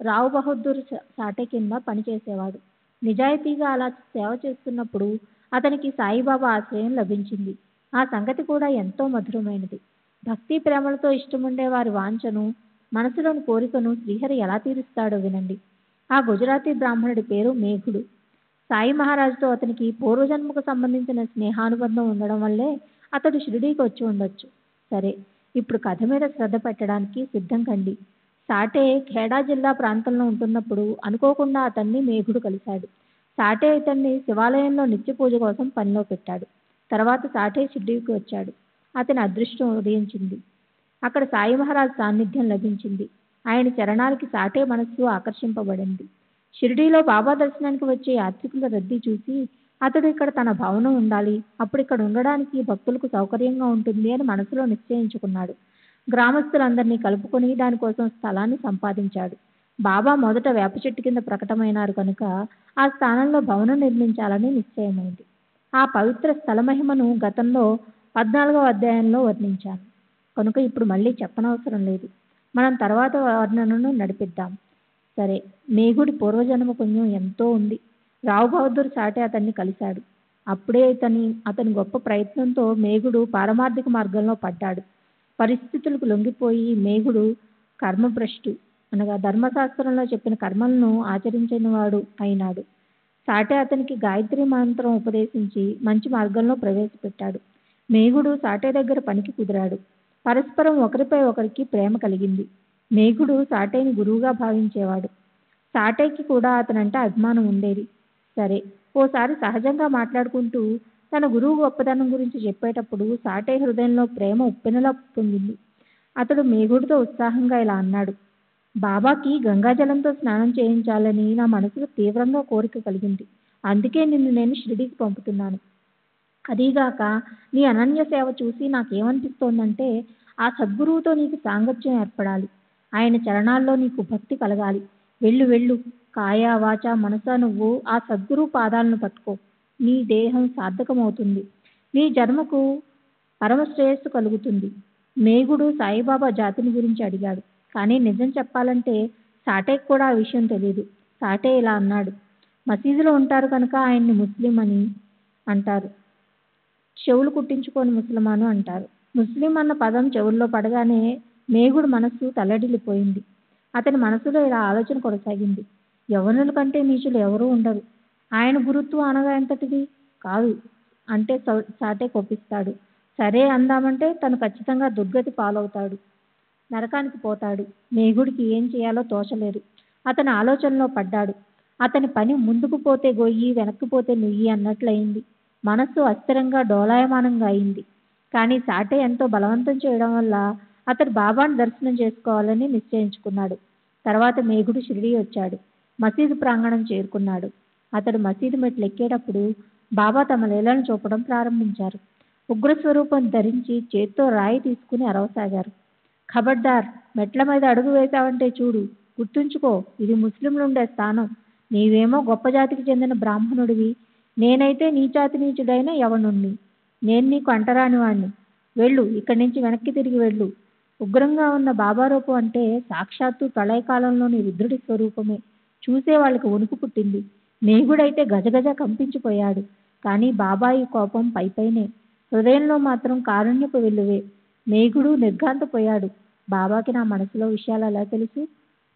[SPEAKER 5] రావ్ బహదూర్ సాటే కింద పనిచేసేవాడు. నిజాయితీగా అలా సేవ చేస్తున్నప్పుడు అతనికి సాయిబాబా ఆశ్రయం లభించింది. ఆ సంగతి కూడా ఎంతో మధురమైనది. భక్తి ప్రేమలతో ఇష్టముండే వారి వాంఛను, మనసులోని కోరికను శ్రీహరి ఎలా తీరుస్తాడో వినండి. ఆ గుజరాతీ బ్రాహ్మణుడి పేరు మేఘుడు. సాయి మహారాజుతో అతనికి పూర్వజన్మకు సంబంధించిన స్నేహానుబంధం ఉండడం వల్లే అతడు షిరిడీకి వచ్చి ఉండొచ్చు. సరే, ఇప్పుడు కథ మీద శ్రద్ధ పెట్టడానికి సిద్ధం కండి. సాటే ఖేడా జిల్లా ప్రాంతంలో ఉంటున్నప్పుడు అనుకోకుండా అతన్ని మేఘుడు కలిశాడు. సాటే ఇతన్ని శివాలయంలో నిత్య పూజ కోసం పనిలో పెట్టాడు. తర్వాత సాటే షిరిడీకి వచ్చాడు. అతని అదృష్టం ఉదయించింది. అక్కడ సాయి మహారాజ్ సాన్నిధ్యం లభించింది. ఆయన చరణాలకి సాటే మనస్సు ఆకర్షింపబడింది. షిరిడీలో బాబా దర్శనానికి వచ్చే యాత్రికుల రద్దీ చూసి అతడు ఇక్కడ తన భవనం ఉండాలి, అప్పుడు ఇక్కడ ఉండడానికి భక్తులకు సౌకర్యంగా ఉంటుంది అని మనసులో నిశ్చయించుకున్నాడు. గ్రామస్తులందరినీ కలుపుకొని దానికోసం స్థలాన్ని సంపాదించాడు. బాబా మొదట వేప చెట్టు కింద ప్రకటమైనారు కనుక ఆ స్థానంలో భవనం నిర్మించాలని నిశ్చయమైంది. ఆ పవిత్ర స్థల మహిమను గతంలో 14వ అధ్యాయంలో వర్ణించాను కనుక ఇప్పుడు మళ్ళీ చెప్పనవసరం లేదు. మనం తర్వాత వర్ణనను నడిపిద్దాం. సరే, మేఘుడి పూర్వజన్మ పుణ్యం ఎంతో ఉంది. రావ్ బహదూర్ సాటే అతన్ని కలిశాడు. అప్పుడే అతని గొప్ప ప్రయత్నంతో మేఘుడు పారమార్థిక మార్గంలో పడ్డాడు. పరిస్థితులకు లొంగిపోయి మేఘుడు కర్మభ్రష్టు అనగా ధర్మశాస్త్రంలో చెప్పిన కర్మలను ఆచరించినవాడు అయినాడు. సాటే అతనికి గాయత్రి మంత్రం ఉపదేశించి మంచి మార్గంలో ప్రవేశపెట్టాడు. మేఘుడు సాటే దగ్గర పనికి కుదిరాడు. పరస్పరం ఒకరిపై ఒకరికి ప్రేమ కలిగింది. మేఘుడు సాటేని గురువుగా భావించేవాడు. సాటేకి కూడా అతనంటే అభిమానం ఉండేది. సరే, ఓసారి సహజంగా మాట్లాడుకుంటూ తన గురువు గొప్పతనం గురించి చెప్పేటప్పుడు సాటే హృదయంలో ప్రేమ ఉప్పెనలా పొంగింది. అతడు మేఘుడితో ఉత్సాహంగా ఇలా అన్నాడు. బాబాకి గంగాజలంతో స్నానం చేయించాలని నా మనసులో తీవ్రంగా కోరిక కలిగింది. అందుకే నిన్ను నేను షిరిడీకి పంపుతున్నాను. అదీగాక నీ అనన్య సేవ చూసి నాకేమనిపిస్తోందంటే ఆ సద్గురువుతో నీకు సాంగత్యం ఏర్పడాలి. ఆయన చరణాల్లో నీకు భక్తి కలగాలి. వెళ్ళు వెళ్ళు, కాయ వాచ మనస నువ్వు ఆ సద్గురువు పాదాలను పట్టుకో. నీ దేహం సార్థకమవుతుంది. నీ జన్మకు పరమశ్రేయస్సు కలుగుతుంది. మేఘుడు సాయిబాబా జాతిని గురించి అడిగాడు. కానీ నిజం చెప్పాలంటే సాటేకి కూడా ఆ విషయం తెలియదు. సాటే ఇలా అన్నాడు. మసీదులో ఉంటారు కనుక ఆయన్ని ముస్లిం అని అంటారు. చెవులు కుట్టించుకొని ముసల్మాను అంటారు. ముస్లిం అన్న పదం చెవుల్లో పడగానే మేఘుడు మనస్సు తల్లడిల్లిపోయింది. అతని మనసులో ఇలా ఆలోచన కొనసాగింది. యవ్వనుల కంటే నీచులు ఎవరూ ఉండరు. ఆయన గురుత్వం అనగా ఎంతటిది కాదు అంటే సాటే కోపిస్తాడు. సరే అందామంటే తను ఖచ్చితంగా దుర్గతి పాలవుతాడు, నరకానికి పోతాడు. మేఘుడికి ఏం చేయాలో తోచలేదు. అతని ఆలోచనలో పడ్డాడు. అతని పని ముందుకు పోతే గొయ్యి, వెనక్కి పోతే నుయ్యి అన్నట్లయింది. మనస్సు అస్థిరంగా డోలాయమానంగా అయింది. కానీ సాటే ఎంతో బలవంతం చేయడం వల్ల అతడు బాబాను దర్శనం చేసుకోవాలని నిశ్చయించుకున్నాడు. తర్వాత మేఘుడు షిరిడీ వచ్చాడు. మసీదు ప్రాంగణం చేరుకున్నాడు. అతడు మసీదు మెట్లు ఎక్కేటప్పుడు బాబా తమ లీలను చూపడం ప్రారంభించారు. ఉగ్రస్వరూపం ధరించి చేత్తో రాయి తీసుకుని అరవసాగారు. ఖబర్దార్, మెట్ల మీద అడుగు వేశావంటే చూడు, గుర్తుంచుకో, ఇది ముస్లింలుండే స్థానం. నీవేమో గొప్ప జాతికి చెందిన బ్రాహ్మణుడివి, నేనైతే నీచాతి నీచుడైన యవనుణ్ణి. నేను నీకు అంటరాని వాణ్ణి. వెళ్ళు, ఇక్కడి నుంచి వెనక్కి తిరిగి వెళ్ళు. ఉగ్రంగా ఉన్న బాబా రూపం అంటే సాక్షాత్తు ప్రళయకాలంలోని రుద్రుడి స్వరూపమే. చూసే వాళ్ళకి వణుకు పుట్టింది. మేఘుడైతే గజగజ కంపించిపోయాడు. కానీ బాబాయి కోపం పైపైనే, హృదయంలో మాత్రం కారుణ్యపు వెల్లువే. మేఘుడు నిర్ఘాంతపోయాడు. బాబాకి నా మనసులో విషయాలు ఎలా తెలుసు?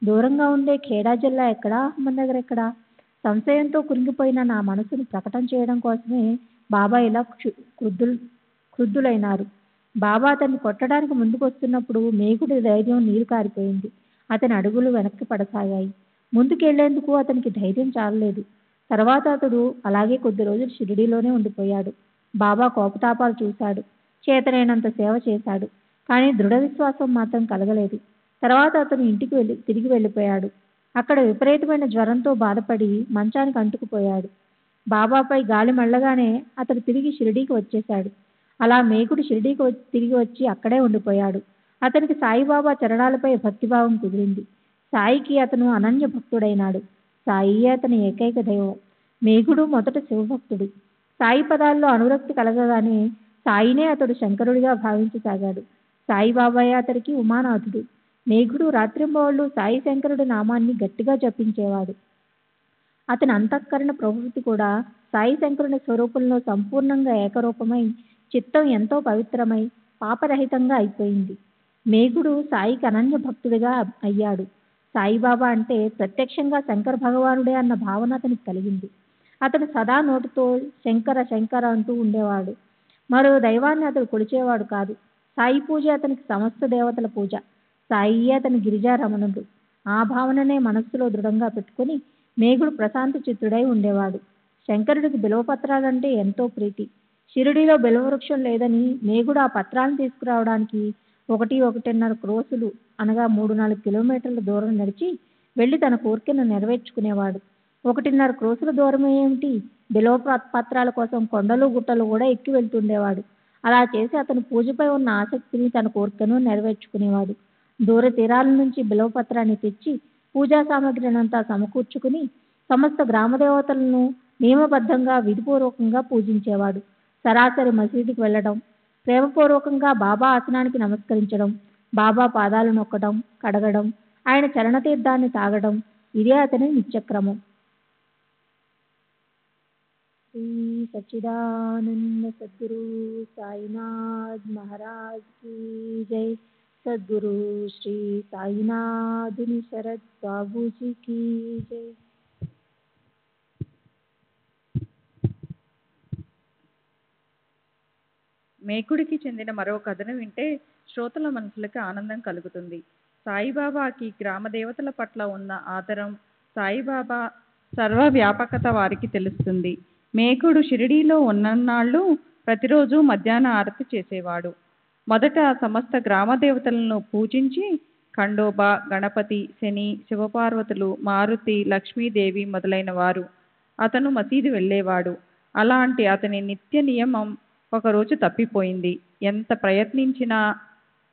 [SPEAKER 5] దూరంగా ఉండే ఖేడా జిల్లా ఎక్కడా, అహ్మద్నగర్ ఎక్కడా? సంశయంతో కురింగిపోయిన నా మనసును ప్రకటన చేయడం కోసమే బాబా ఇలా క్రుద్ధులైనారు. బాబా అతన్ని కొట్టడానికి ముందుకు వస్తున్నప్పుడు మేఘుడి ధైర్యం నీరు కారిపోయింది. అతని అడుగులు వెనక్కి పడసాగాయి. ముందుకెళ్లేందుకు అతనికి ధైర్యం చాలలేదు. తర్వాత అతడు అలాగే కొద్ది రోజులు షిరిడీలోనే ఉండిపోయాడు. బాబా కోపతాపాలు చూశాడు. చేతనైనంత సేవ చేశాడు. కానీ దృఢ విశ్వాసం మాత్రం కలగలేదు. తర్వాత అతను ఇంటికి తిరిగి వెళ్ళిపోయాడు. అక్కడ విపరీతమైన జ్వరంతో బాధపడి మంచానికి అంటుకుపోయాడు. బాబాపై గాలి మళ్ళగానే అతడు తిరిగి షిరిడీకి వచ్చేశాడు. అలా మేఘుడు షిరిడీకి తిరిగి వచ్చి అక్కడే ఉండిపోయాడు. అతనికి సాయిబాబా చరణాలపై భక్తిభావం కుదిరింది. సాయికి అతను అనన్య భక్తుడైనాడు. సాయియే అతని ఏకైక దైవం. మేఘుడు మొదట శివభక్తుడు. సాయి పదాల్లో అనురక్తి కలగగానే సాయినే అతడు శంకరుడిగా భావించసాగాడు. సాయిబాబాయే అతడికి ఉమానాథుడు. మేఘుడు రాత్రింబవళ్ళు సాయి శంకరుడి నామాన్ని గట్టిగా జపించేవాడు. అతని అంతఃకరణ ప్రవృత్తి కూడా సాయి శంకరుని స్వరూపంలో సంపూర్ణంగా ఏకరూపమై చిత్తం ఎంతో పవిత్రమై పాపరహితంగా అయిపోయింది. మేఘుడు సాయికి అనన్య భక్తుడిగా అయ్యాడు. సాయిబాబా అంటే ప్రత్యక్షంగా శంకర భగవానుడే అన్న భావన అతనికి కలిగింది. అతడు సదా నోటితో శంకర శంకర అంటూ ఉండేవాడు. మరో దైవాన్ని అతడు కొలిచేవాడు కాదు. సాయి పూజ అతనికి సమస్త దేవతల పూజ. సాయియే అతని గిరిజారమణుడు. ఆ భావననే మనస్సులో దృఢంగా పెట్టుకుని మేఘుడు ప్రశాంత చిత్తుడై ఉండేవాడు. శంకరుడికి బిల్వపత్రాలంటే ఎంతో ప్రీతి. షిరిడీలో బిల్వవృక్షం లేదని మేఘుడు ఆ పత్రాలను తీసుకురావడానికి 1.5 క్రోసులు అనగా 3-4 కిలోమీటర్ల దూరం నడిచి వెళ్ళి తన కోరికను నెరవేర్చుకునేవాడు. 1.5 క్రోసుల దూరమే ఏమిటి, బిల్వ పత్రాల కోసం కొండలు గుట్టలు కూడా ఎక్కి వెళ్తుండేవాడు. అలా చేసి అతను పూజపై ఉన్న ఆసక్తిని, తన కోరికను నెరవేర్చుకునేవాడు. దూర తీరాల నుంచి బిల్వపత్రాన్ని తెచ్చి పూజా సామగ్రినంతా సమకూర్చుకుని సమస్త గ్రామదేవతలను నియమబద్ధంగా విధిపూర్వకంగా పూజించేవాడు. సరాసరి మసీదుకి వెళ్ళడం, ప్రేమపూర్వకంగా బాబా ఆసనానికి నమస్కరించడం, బాబా పాదాలు నొక్కడం, కడగడం, ఆయన చరణతీర్థాన్ని తాగడం, ఇదే అతని నిత్యక్రమం. శ్రీ సచ్చిదానంద సద్గురు సాయినాథ్ మహారాజ్ కీ జై. సద్గురు శ్రీ సాయినాథుని శరత్ బాబూజీ కీ జై.
[SPEAKER 4] మేకుడికి చెందిన మరో కథను వింటే శ్రోతల మనసులకు ఆనందం కలుగుతుంది. సాయిబాబాకి గ్రామదేవతల పట్ల ఉన్న ఆదరం, సాయిబాబా సర్వవ్యాపకత వారికి తెలుస్తుంది. మేకుడు షిరిడీలో ఉన్ననాళ్ళు ప్రతిరోజు మధ్యాహ్న ఆరతి చేసేవాడు. మొదట సమస్త గ్రామదేవతలను పూజించి ఖండోబా, గణపతి, శని, శివపార్వతులు, మారుతి, లక్ష్మీదేవి మొదలైన వారు అతను మసీదు వెళ్ళేవాడు. అలాంటి అతని నిత్య నియమం ఒకరోజు తప్పిపోయింది. ఎంత ప్రయత్నించినా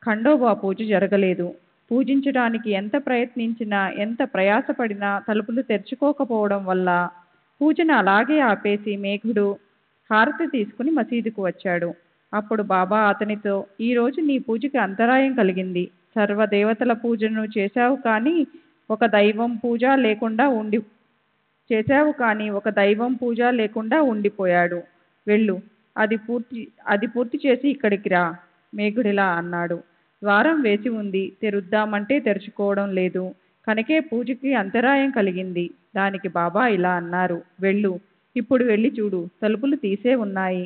[SPEAKER 4] ఖండోబా పూజ జరగలేదు. పూజించడానికి ఎంత ప్రయత్నించినా, ఎంత ప్రయాసపడినా తలుపులు తెరుచుకోకపోవడం వల్ల పూజను అలాగే ఆపేసి మేఘుడు హారతి తీసుకుని మసీదుకు వచ్చాడు. అప్పుడు బాబా అతనితో, ఈరోజు నీ పూజకి అంతరాయం కలిగింది. సర్వదేవతల పూజను చేశావు కానీ ఒక దైవం పూజ లేకుండా ఉండిపోయాడు. వెళ్ళు, అది పూర్తి చేసి ఇక్కడికి రా. మేఘుడిలా అన్నాడు. ద్వారం వేసి ఉంది, తెరుద్దామంటే తెరుచుకోవడం లేదు. కనుకే పూజకి అంతరాయం కలిగింది. దానికి బాబా ఇలా అన్నారు, వెళ్ళు, ఇప్పుడు వెళ్ళి చూడు, తలుపులు తీసే ఉన్నాయి.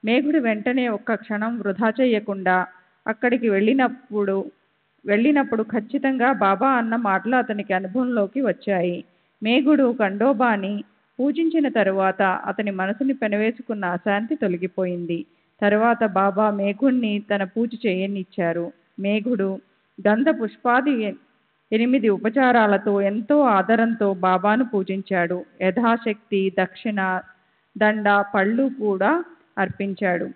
[SPEAKER 4] మేఘుడు వెంటనే ఒక్క క్షణం వృధా చేయకుండా అక్కడికి వెళ్ళినప్పుడు ఖచ్చితంగా బాబా అన్న మాటలు అతనికి అనుభవంలోకి వచ్చాయి. మేఘుడు ఖండోబాని పూజించిన తరువాత అతని మనసుని పెనవేసుకున్న అశాంతి తొలగిపోయింది. తరువాత బాబా మేఘుడిని తన పూజ చేయనిచ్చారు. మేఘుడు గంధ పుష్పాది 8 ఉపచారాలతో ఎంతో ఆదరంతో బాబాను పూజించాడు. యథాశక్తి దక్షిణ, దండ, పళ్ళు కూడా అర్పించాడు.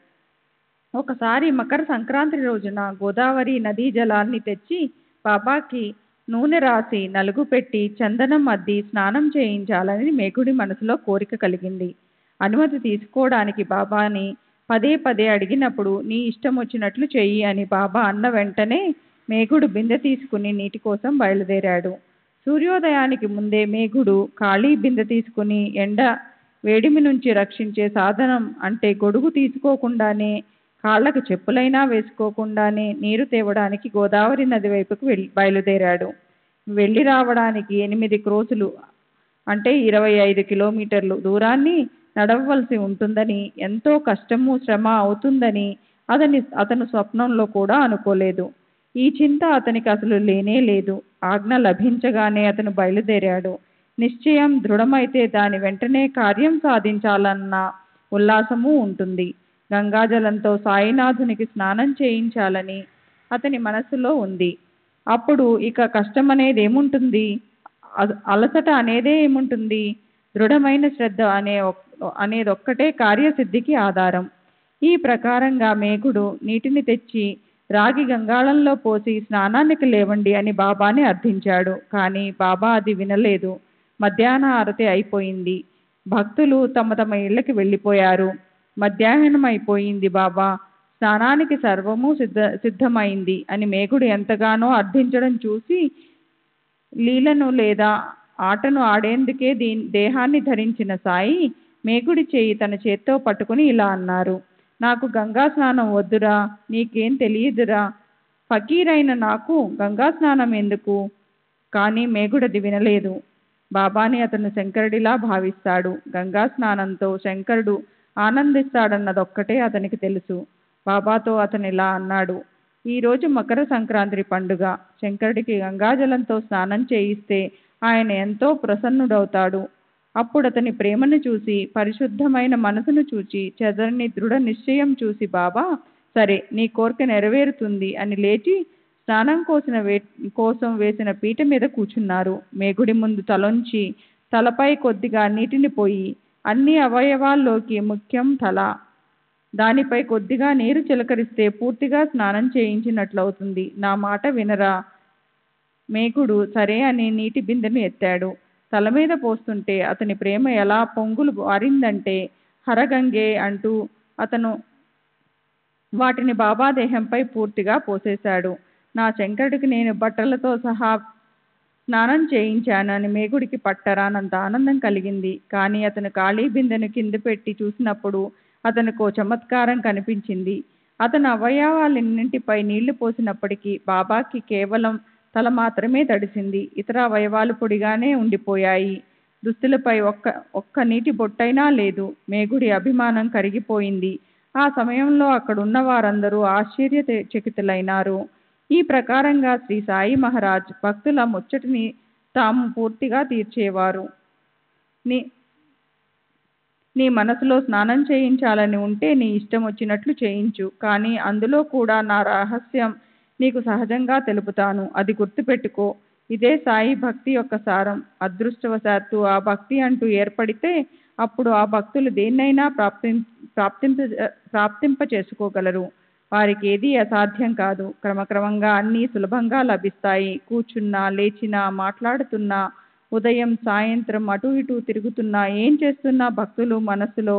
[SPEAKER 4] ఒకసారి మకర సంక్రాంతి రోజున గోదావరి నదీ జలాన్ని తెచ్చి బాబాకి నూనె రాసి నలుగు పెట్టి చందనం అద్ది స్నానం చేయించాలని మేఘుడి మనసులో కోరిక కలిగింది. అనుమతి తీసుకోవడానికి బాబాని పదే పదే అడిగినప్పుడు నీ ఇష్టం వచ్చినట్లు చెయ్యి అని బాబా అన్న వెంటనే మేఘుడు బిందె తీసుకుని నీటి కోసం బయలుదేరాడు. సూర్యోదయానికి ముందే మేఘుడు ఖాళీ బిందె తీసుకుని ఎండ వేడిమి నుంచి రక్షించే సాధనం అంటే గొడుగు తీసుకోకుండానే, కాళ్ళకు చెప్పులైనా వేసుకోకుండానే నీరు తేవడానికి గోదావరి నది వైపుకు బయలుదేరాడు. వెళ్ళి రావడానికి 8 క్రోసులు అంటే 25 కిలోమీటర్లు దూరాన్ని నడవవలసి ఉంటుందని, ఎంతో కష్టము శ్రమ అవుతుందని అతను స్వప్నంలో కూడా అనుకోలేదు. ఈ చింత అతనికి అసలు లేనే లేదు. ఆజ్ఞ లభించగానే అతను బయలుదేరాడు. నిశ్చయం దృఢమైతే దాని వెంటనే కార్యం సాధించాలన్న ఉల్లాసము ఉంటుంది. గంగాజలంతో సాయినాథునికి స్నానం చేయించాలని అతని మనసులో ఉంది. అప్పుడు ఇక కష్టమనేది ఏముంటుంది, అలసట అనేదే ఏముంటుంది? దృఢమైన శ్రద్ధ అనేదొక్కటే కార్యసిద్ధికి ఆధారం. ఈ ప్రకారంగా మేఘుడు నీటిని తెచ్చి రాగి గంగాళంలో పోసి స్నానానికి లేవండి అని బాబాని అర్థించాడు. కానీ బాబా అది వినలేదు. మధ్యాహ్న ఆరతి అయిపోయింది. భక్తులు తమ తమ ఇళ్ళకి వెళ్ళిపోయారు. మధ్యాహ్నం అయిపోయింది. బాబా స్నానానికి సర్వము సిద్ధమైంది అని మేఘుడు ఎంతగానో అర్థించడం చూసి, లీలను లేదా ఆటను ఆడేందుకే దేహాన్ని ధరించిన సాయి మేఘుడి చేయి తన చేత్తో పట్టుకుని ఇలా అన్నారు, నాకు గంగా స్నానం వద్దురా, నీకేం తెలియదురా, ఫకీరైన నాకు గంగా స్నానం ఎందుకు? కానీ మేఘుడది వినలేదు. బాబాని అతను శంకరుడిలా భావిస్తాడు. గంగా స్నానంతో శంకరుడు ఆనందిస్తాడన్నదొక్కటే అతనికి తెలుసు. బాబాతో అతను ఇలా అన్నాడు, ఈరోజు మకర సంక్రాంతి పండుగ. శంకరుడికి గంగాజలంతో స్నానం చేయిస్తే ఆయన ఎంతో ప్రసన్నుడవుతాడు. అప్పుడు అతని ప్రేమను చూసి, పరిశుద్ధమైన మనసును చూచి, చెదరని దృఢ నిశ్చయం చూసి బాబా సరే నీ కోరిక నెరవేరుతుంది అని లేచి స్నానం కోసం వేసిన పీట మీద కూర్చున్నారు. మేఘుడి ముందు తలొంచి తలపై కొద్దిగా నీటిని పోయి, అన్ని అవయవాల్లోకి ముఖ్యం తల, దానిపై కొద్దిగా నీరు చిలకరిస్తే పూర్తిగా స్నానం చేయించినట్లవుతుంది. నా మాట వినరా? మేఘుడు సరే అని నీటి బిందెను ఎత్తాడు. తల మీద పోస్తుంటే అతని ప్రేమ ఎలా పొంగులు వారిందంటే హరగంగే అంటూ అతను వాటిని బాబా దేహంపై పూర్తిగా పోసేశాడు. నా శంకరుడికి నేను బట్టలతో సహా స్నానం చేయించానని మేఘుడికి పట్టరానంత ఆనందం కలిగింది. కానీ అతను ఖాళీ బిందెను కింద పెట్టి చూసినప్పుడు అతనికో చమత్కారం కనిపించింది. అతను అవయవాలన్నింటిపై నీళ్లు పోసినప్పటికీ బాబాకి కేవలం తల మాత్రమే తడిసింది. ఇతర అవయవాలు పొడిగానే ఉండిపోయాయి. దుస్తులపై ఒక్క నీటి బొట్టైనా లేదు. మేఘుడి అభిమానం కరిగిపోయింది. ఆ సమయంలో అక్కడున్న వారందరూ ఆశ్చర్యచకితులైనారు. ఈ ప్రకారంగా శ్రీ సాయి మహారాజ్ భక్తుల ముచ్చటిని తాము పూర్తిగా తీర్చేవారు. నీ మనసులో స్నానం చేయించాలని ఉంటే నీ ఇష్టం వచ్చినట్లు చేయించు, కానీ అందులో కూడా నా రహస్యం నీకు సహజంగా తెలుపుతాను, అది గుర్తుపెట్టుకో. ఇదే సాయి భక్తి యొక్క సారం. అదృష్టవశాత్తు ఆ భక్తి అంటూ ఏర్పడితే అప్పుడు ఆ భక్తులు దేన్నైనా ప్రాప్తింప చేసుకోగలరు. వారికి ఏదీ అసాధ్యం కాదు. క్రమక్రమంగా అన్నీ సులభంగా లభిస్తాయి. కూర్చున్నా, లేచినా, మాట్లాడుతున్నా, ఉదయం సాయంత్రం అటు ఇటు తిరుగుతున్నా, ఏం చేస్తున్నా భక్తులు మనస్సులో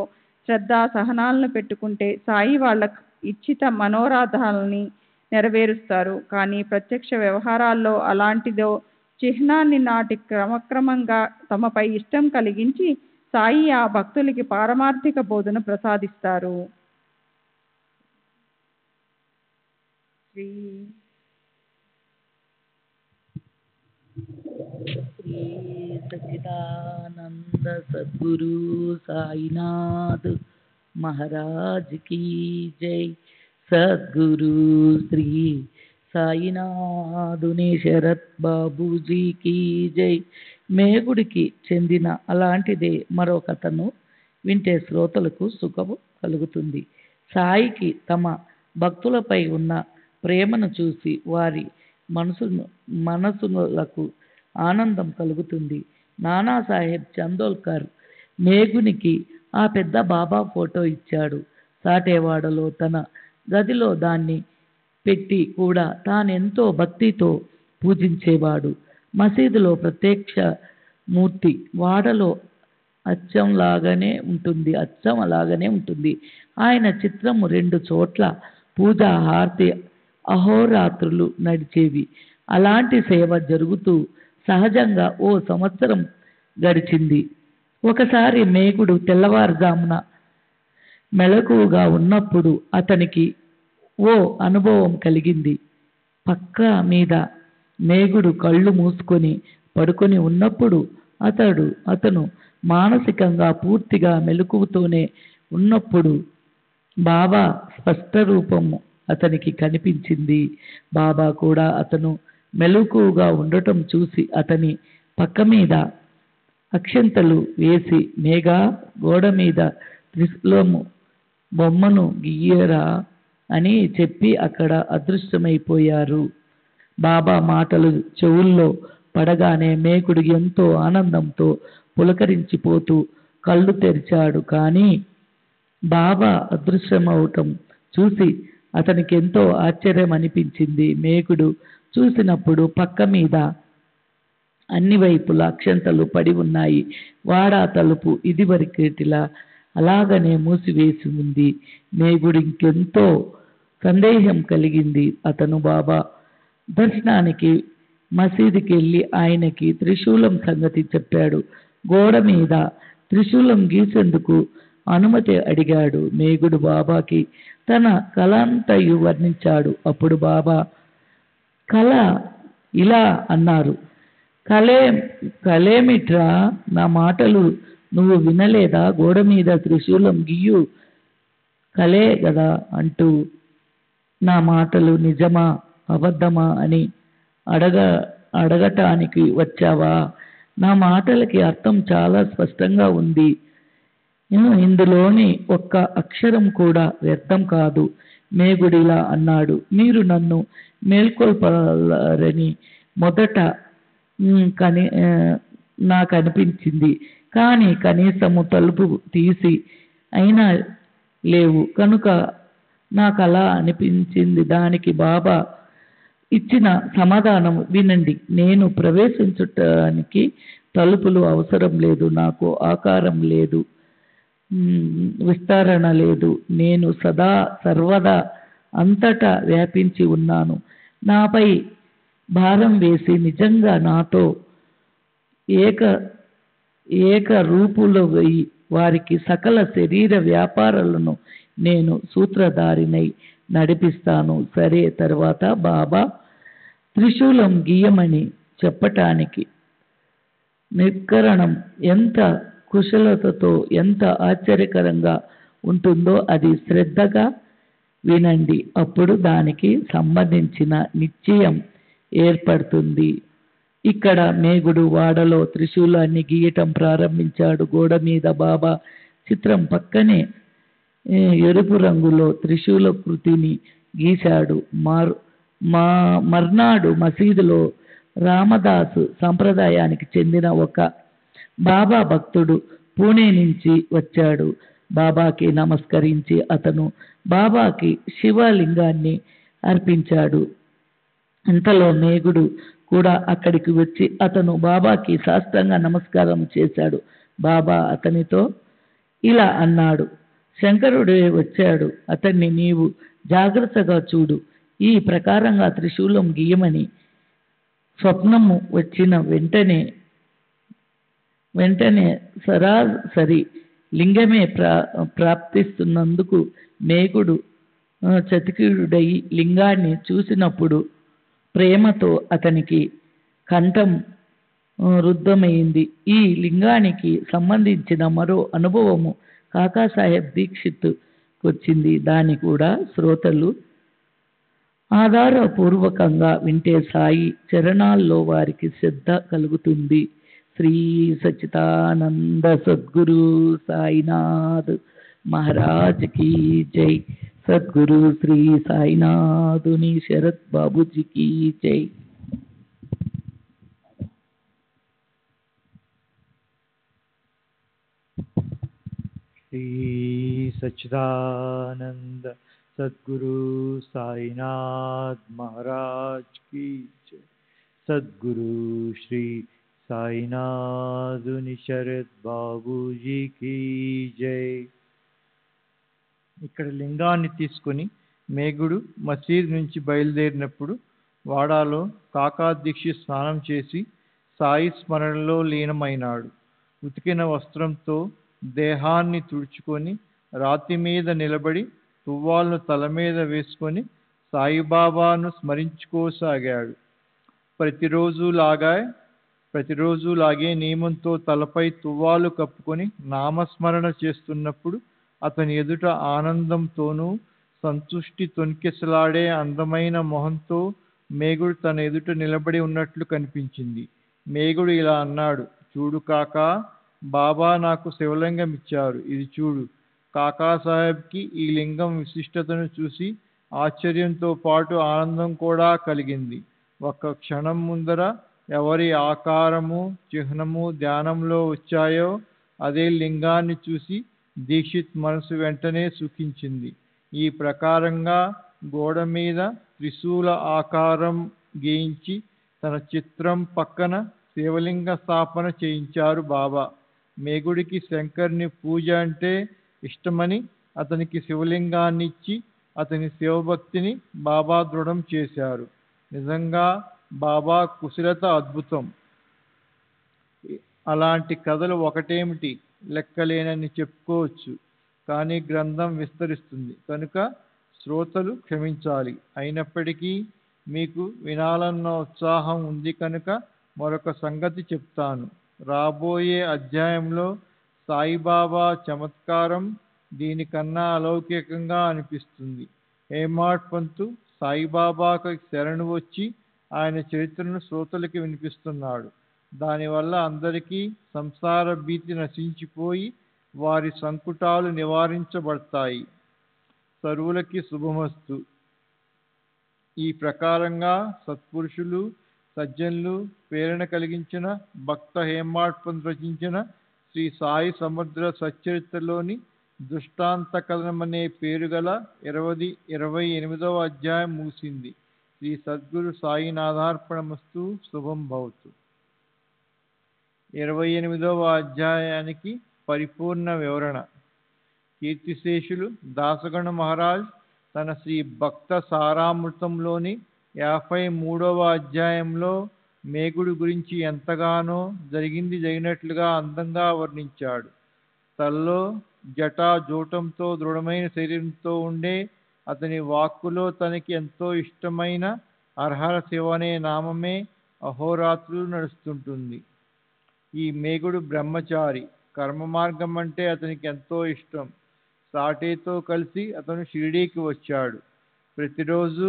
[SPEAKER 4] శ్రద్ధ సహనాలను పెట్టుకుంటే సాయి వాళ్ళ ఇచ్ఛిత మనోరాధాలని నెరవేరుస్తారు. కానీ ప్రత్యక్ష వ్యవహారాల్లో అలాంటిదో చిహ్నాన్ని నాటి క్రమక్రమంగా తమపై ఇష్టం కలిగించి సాయి ఆ భక్తులకి పారమార్థిక బోధన ప్రసాదిస్తారు. శ్రీ
[SPEAKER 6] సచ్చిదానంద సద్గురు సాయినాథ్ మహారాజ్ కీ జై. సద్గురు శ్రీ సాయినాథుని శరత్ బాబూజీ కీ జై. మేఘుడికి చెందిన అలాంటిదే మరొకతను వింటే శ్రోతలకు సుఖము కలుగుతుంది. సాయికి తమ భక్తులపై ఉన్న ప్రేమను చూసి వారి మనసు మనసులకు ఆనందం కలుగుతుంది. నానాసాహెబ్ చందోల్కర్ మేఘునికి ఆ పెద్ద బాబా ఫోటో ఇచ్చాడు. సాటేవాడలో తన గదిలో దాన్ని పెట్టి కూడా తానెంతో భక్తితో పూజించేవాడు. మసీదులో ప్రత్యక్ష మూర్తి వాడలో అచ్చం అలాగనే ఉంటుంది. ఆయన చిత్రము 2 చోట్ల పూజా హారతి అహోరాత్రులు నడిచేవి. అలాంటి సేవ జరుగుతూ సహజంగా ఓ సంవత్సరం గడిచింది. ఒకసారి మేఘుడు తెల్లవారుజామున మెలకువగా ఉన్నప్పుడు అతనికి ఓ అనుభవం కలిగింది. పక్క మీద మేఘుడు కళ్ళు మూసుకొని పడుకొని ఉన్నప్పుడు అతను మానసికంగా పూర్తిగా మెలకువతోనే ఉన్నప్పుడు బాబా స్పష్ట రూపము అతనికి కనిపించింది. బాబా కూడా అతను మెలకువగా ఉండటం చూసి అతని పక్క మీద అక్షంతలు వేసి, మేఘా, గోడ మీద త్రిశూలము బొమ్మను గీయరా అని చెప్పి అక్కడ అదృశ్యమైపోయారు. బాబా మాటలు చెవుల్లో పడగానే మేఘుడు ఎంతో ఆనందంతో పులకరించిపోతూ కళ్ళు తెరిచాడు. కానీ బాబా అదృశ్యమవటం చూసి అతనికి ఎంతో ఆశ్చర్యం అనిపించింది. మేఘుడు చూసినప్పుడు పక్క మీద అన్ని వైపులా అక్షంతలు పడి ఉన్నాయి. వాడా తలుపు ఇదివరకటిలా అలాగనే మూసివేసి ఉంది. మేఘుడు ఇంకెంతో సందేహం కలిగింది. అతను బాబా దర్శనానికి మసీదుకి వెళ్ళి ఆయనకి త్రిశూలం సంగతి చెప్పాడు. గోడ మీద త్రిశూలం గీసేందుకు అనుమతి అడిగాడు. మేఘుడు బాబాకి తన కళ అంతయు వర్ణించాడు. అప్పుడు బాబా కళ ఇలా అన్నారు, కళేమిట్రా, నా మాటలు నువ్వు వినలేదా? గోడ మీద త్రిశూలం గీయు కళే కదా అంటూ నా మాటలు నిజమా అబద్ధమా అని అడగటానికి వచ్చావా? నా మాటలకి అర్థం చాలా స్పష్టంగా ఉంది. ఇందులోని ఒక్క అక్షరం కూడా వ్యర్థం కాదు. మేఘుడిలా అన్నాడు, మీరు నన్ను మేల్కొల్పాలని మొదట నాకు అనిపించింది. కానీ కనీసము తలుపు తీసి అయినా లేవు కనుక నాకు అలా అనిపించింది. దానికి బాబా ఇచ్చిన సమాధానం వినండి. నేను ప్రవేశించటానికి తలుపులు అవసరం లేదు. నాకు ఆకారం లేదు, విస్తరణ లేదు. నేను సదా సర్వదా అంతటా వ్యాపించి ఉన్నాను. నాపై భారం వేసి నిజంగా నాతో ఏక రూపులో వారికి సకల శరీర వ్యాపారాలను నేను సూత్రధారినై నడిపిస్తాను. సరే. తర్వాత బాబా త్రిశూలం గీయమని చెప్పటానికి నిష్కరణం ఎంత కుశలతతో ఎంత ఆశ్చర్యకరంగా ఉంటుందో అది శ్రద్ధగా వినండి. అప్పుడు దానికి సంబంధించిన నిశ్చయం ఏర్పడుతుంది. ఇక్కడ మేఘుడు వాడలో త్రిశూలాన్ని గీయటం ప్రారంభించాడు. గోడ మీద బాబా చిత్రం పక్కనే ఎరుపు రంగులో త్రిశూల కృతిని గీశాడు. మర్నాడు మసీదులో రామదాసు సంప్రదాయానికి చెందిన ఒక బాబా భక్తుడు పూణే నుంచి వచ్చాడు. బాబాకి నమస్కరించి అతను బాబాకి శివలింగాన్ని అర్పించాడు. అంతలో మేఘుడు కూడా అక్కడికి వచ్చి అతను బాబాకి సాష్టాంగ నమస్కారం చేశాడు. బాబా అతనితో ఇలా అన్నాడు, శంకరుడే వచ్చాడు, అతన్ని నీవు జాగ్రత్తగా చూడు. ఈ ప్రకారంగా త్రిశూలం గీయమని స్వప్నము వచ్చిన వెంటనే సరాసరి లింగమే ప్రాప్తిస్తున్నందుకు మేఘుడు చతికియుడై లింగాన్ని చూసినప్పుడు ప్రేమతో అతనికి కంఠం రుద్ధమైంది. ఈ లింగానికి సంబంధించిన మరో అనుభవము కాకాసాహెబ్ దీక్షిత్ వచ్చింది. దాన్ని కూడా శ్రోతలు ఆధారపూర్వకంగా వింటే సాయి చరణాల్లో వారికి శ్రద్ధ కలుగుతుంది. శ్రీ సచ్చిదానంద సద్గురు సాయినాథ్ మహారాజ్ కీ జై. సద్గురు శ్రీ సాయినాథుని శరత్ బాబుజీకి జై.
[SPEAKER 7] श्री सच्चिदानंद सद्गुरु साईनाथ महाराज की जय. सद्गुरु श्री साईनाथ शरद बाबूजी की जय. ఇక్కడ లింగాన్ని తీసుకొని మేగుడు మసీద్ నుంచి బయలుదేరినప్పుడు వాడాలో కాకా దీక్షిత్ స్నానం చేసి సాయి స్మరణలో లీనమైనాడు. ఉతికిన వస్త్రంతో దేహాన్ని తుడుచుకొని రాతి మీద నిలబడి తువ్వాలను తల మీద వేసుకొని సాయిబాబాను స్మరించుకోసాగాడు. ప్రతిరోజులాగే నియమంతో తలపై తువ్వాలు కప్పుకొని నామస్మరణ చేస్తున్నప్పుడు అతని ఎదుట ఆనందంతోనూ సంతుష్టి తొణికెసలాడే అందమైన మొహంతో మేగుడు తన ఎదుట నిలబడి ఉన్నట్లు కనిపించింది. మేగుడు ఇలా అన్నాడు, చూడు కాకా, బాబా నాకు శివలింగం ఇచ్చారు, ఇది చూడు. కాకాసాహెబ్కి ఈ లింగం విశిష్టతను చూసి ఆశ్చర్యంతో పాటు ఆనందం కూడా కలిగింది. ఒక్క క్షణం ముందర ఎవరి ఆకారము చిహ్నము ధ్యానంలో వచ్చాయో అదే లింగాన్ని చూసి దీక్షిత్ మనసు వెంటనే సుఖించింది. ఈ ప్రకారంగా గోడ మీద త్రిశూల ఆకారం గీయించి తన చిత్రం పక్కన శివలింగ స్థాపన చేయించారు బాబా. మేగుడికి శంకర్ని పూజ అంటే ఇష్టమని అతనికి శివలింగాన్ని ఇచ్చి అతని శివభక్తిని బాబా దృఢం చేశారు. నిజంగా బాబా కుశలత అద్భుతం. అలాంటి కథలు ఒకటేమిటి, లెక్కలేనని చెప్పుకోవచ్చు. కానీ గ్రంథం విస్తరిస్తుంది కనుక శ్రోతలు క్షమించాలి. అయినప్పటికీ మీకు వినాలన్న ఉత్సాహం ఉంది కనుక మరొక సంగతి చెప్తాను. రాబోయే అధ్యాయంలో సాయిబాబా చమత్కారం దీనికన్నా అలౌకికంగా అనిపిస్తుంది. హేమాడ్ పంతు సాయిబాబాకు శరణు వచ్చి ఆయన చరిత్రను శ్రోతలకి వినిపిస్తున్నాడు. దానివల్ల అందరికీ సంసార భీతి నశించిపోయి వారి సంకుటాలు నివారించబడతాయి. సర్వులకి శుభమస్తు. ఈ ప్రకారంగా సత్పురుషులు సజ్జనులు ప్రేరణ కలిగించిన భక్త హేమాడ్ పంత్ రచించిన శ్రీ సాయి సముద్ర సచ్చరిత్రలోని దృష్టాంత కథనమనే పేరు గల 28వ అధ్యాయం ముగిసింది. శ్రీ సద్గురు సాయినాథార్పణమస్తు. శుభం భవతు. 28వ అధ్యాయానికి పరిపూర్ణ వివరణ. కీర్తిశేషులు దాసగణ మహారాజ్ తన శ్రీ భక్త సారామృతంలోని 53వ అధ్యాయంలో మేగుడు గురించి ఎంతగానో జరిగినట్లుగా అందంగా వర్ణించాడు. తల్లో జటా జోటంతో దృఢమైన శరీరంతో ఉండే అతని వాక్కులో తనకి ఎంతో ఇష్టమైన హరహర శివ అనే నామమే అహోరాత్రులు నడుస్తుంటుంది. ఈ మేగుడు బ్రహ్మచారి. కర్మ మార్గం అంటే అతనికి ఎంతో ఇష్టం. సాటేతో కలిసి అతను షిరిడీకి వచ్చాడు. ప్రతిరోజు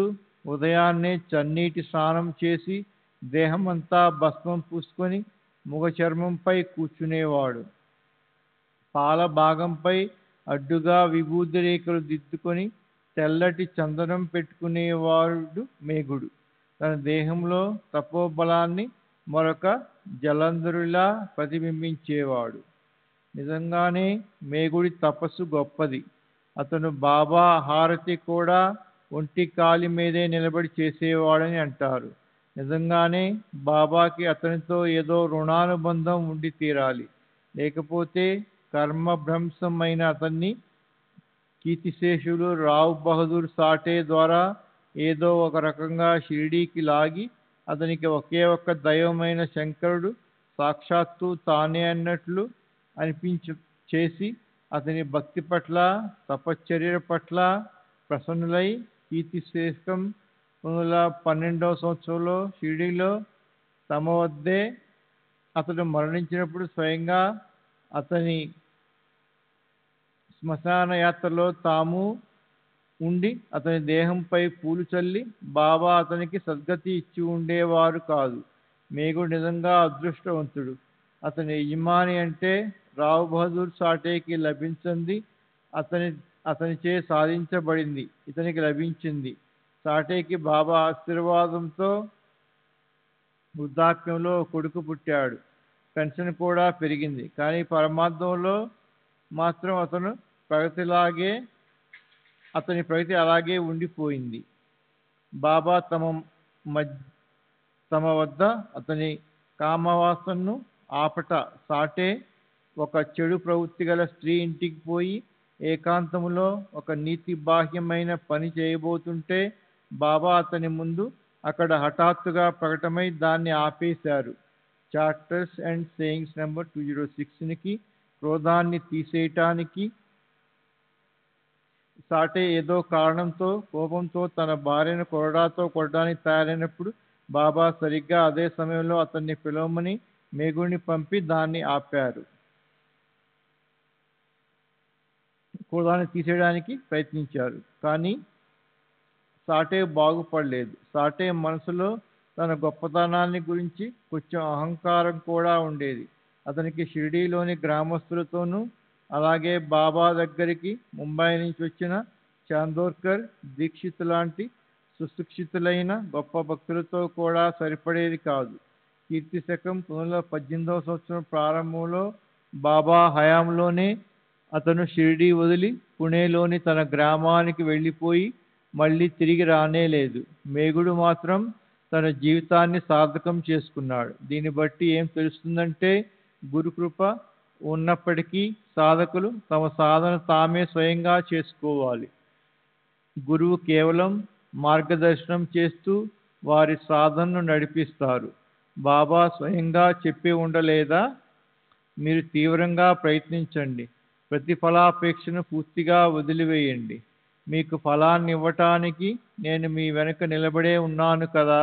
[SPEAKER 7] ఉదయాన్నే చన్నీటి స్నానం చేసి దేహమంతా భస్మం పూసుకొని ముఖ చర్మంపై కూర్చునేవాడు. పాల భాగంపై అడ్డుగా విభూతి రేఖలు దిద్దుకొని తెల్లటి చందనం పెట్టుకునేవాడు మేగుడు. తన దేహంలో తపోబలాన్ని మరొక జలంధరులా ప్రతిబింబించేవాడు. నిజంగానే మేగుడి తపస్సు గొప్పది. అతను బాబా హారతి కూడా ఒంటి కాలి మీదే నిలబడి చేసేవాడని అంటారు. నిజంగానే బాబాకి అతనితో ఏదో రుణానుబంధం ఉండి తీరాలి. లేకపోతే కర్మభ్రంశమైన అతన్ని కీర్తిశేషులు రావ్ బహదూర్ సాటే ద్వారా ఏదో ఒక రకంగా షిరిడీకి లాగి అతనికి ఒకే ఒక్క దైవమైన శంకరుడు సాక్షాత్తు తానే అన్నట్లు చేసి అతని భక్తి పట్ల తపశ్చర్య పట్ల ప్రసన్నులై కీర్తిశేషం 12వ సంవత్సరంలో షిరిడీలో తమ వద్దే అతడు మరణించినప్పుడు స్వయంగా అతని శ్మశాన యాత్రలో తాము ఉండి అతని దేహంపై పూలు చల్లి బాబా అతనికి సద్గతి ఇచ్చి ఉండేవారు కాదు. మేగుడు నిజంగా అదృష్టవంతుడు. అతని యజమాని అంటే రావ్ బహదూర్ సాటేకి లభించింది. అతని అతనిచే సాధించబడింది, ఇతనికి లభించింది. సాటేకి బాబా ఆశీర్వాదంతో వృద్ధాప్యంలో కొడుకు పుట్టాడు. పెన్షన్ కూడా పెరిగింది. కానీ పరమార్థంలో మాత్రం అతని ప్రగతి అలాగే ఉండిపోయింది. బాబా తమ వద్ద అతని కామవాసనను ఆపట. సాటే ఒక చెడు ప్రవృత్తి గల స్త్రీ ఇంటికి పోయి ఏకాంతంలో ఒక నీతి బాహ్యమైన పని చేయబోతుంటే బాబా అతని ముందు అక్కడ హఠాత్తుగా ప్రకటమై దాన్ని ఆపేశారు. చార్టర్స్ అండ్ సేయింగ్స్ నెంబర్ 206కి క్రోధాన్ని తీసేయటానికి సాటే ఏదో కారణంతో కోపంతో తన భార్యను కొరడాతో కొట్టడానికి తయారైనప్పుడు బాబా సరిగ్గా అదే సమయంలో అతన్ని పిలవమని మేగుడిని పంపి దాన్ని ఆపారు. క్రోధాన్ని తీసేయడానికి ప్రయత్నించారు, కానీ సాటే బాగుపడలేదు. సాటే మనసులో తన గొప్పతనాన్ని గురించి కొంచెం అహంకారం కూడా ఉండేది. అతనికి షిరిడీలోని గ్రామస్తులతోనూ అలాగే బాబా దగ్గరికి ముంబై నుంచి వచ్చిన చాందోర్కర్, దీక్షిత్ లాంటి సుశిక్షితులైన గొప్ప భక్తులతో కూడా సరిపడేది కాదు. కీర్తి శకం 1918వ సంవత్సరం ప్రారంభంలో బాబా హయాంలోనే అతను షిరిడీ వదిలి పుణేలోని తన గ్రామానికి వెళ్ళిపోయి మళ్ళీ తిరిగి రానేలేదు. మేగుడు మాత్రం తన జీవితాన్ని సార్థకం చేసుకున్నాడు. దీన్ని బట్టి ఏం తెలుస్తుందంటే గురుకృప ఉన్నప్పటికీ సాధకులు తమ సాధన తామే స్వయంగా చేసుకోవాలి. గురువు కేవలం మార్గదర్శనం చేస్తూ వారి సాధనను నడిపిస్తారు. బాబా స్వయంగా చెప్పి ఉండలేదా, మీరు తీవ్రంగా ప్రయత్నించండి, ప్రతిఫలాపేక్షను పూర్తిగా వదిలివేయండి, మీకు ఫలాన్ని ఇవ్వటానికి నేను మీ వెనుక నిలబడే ఉన్నాను కదా.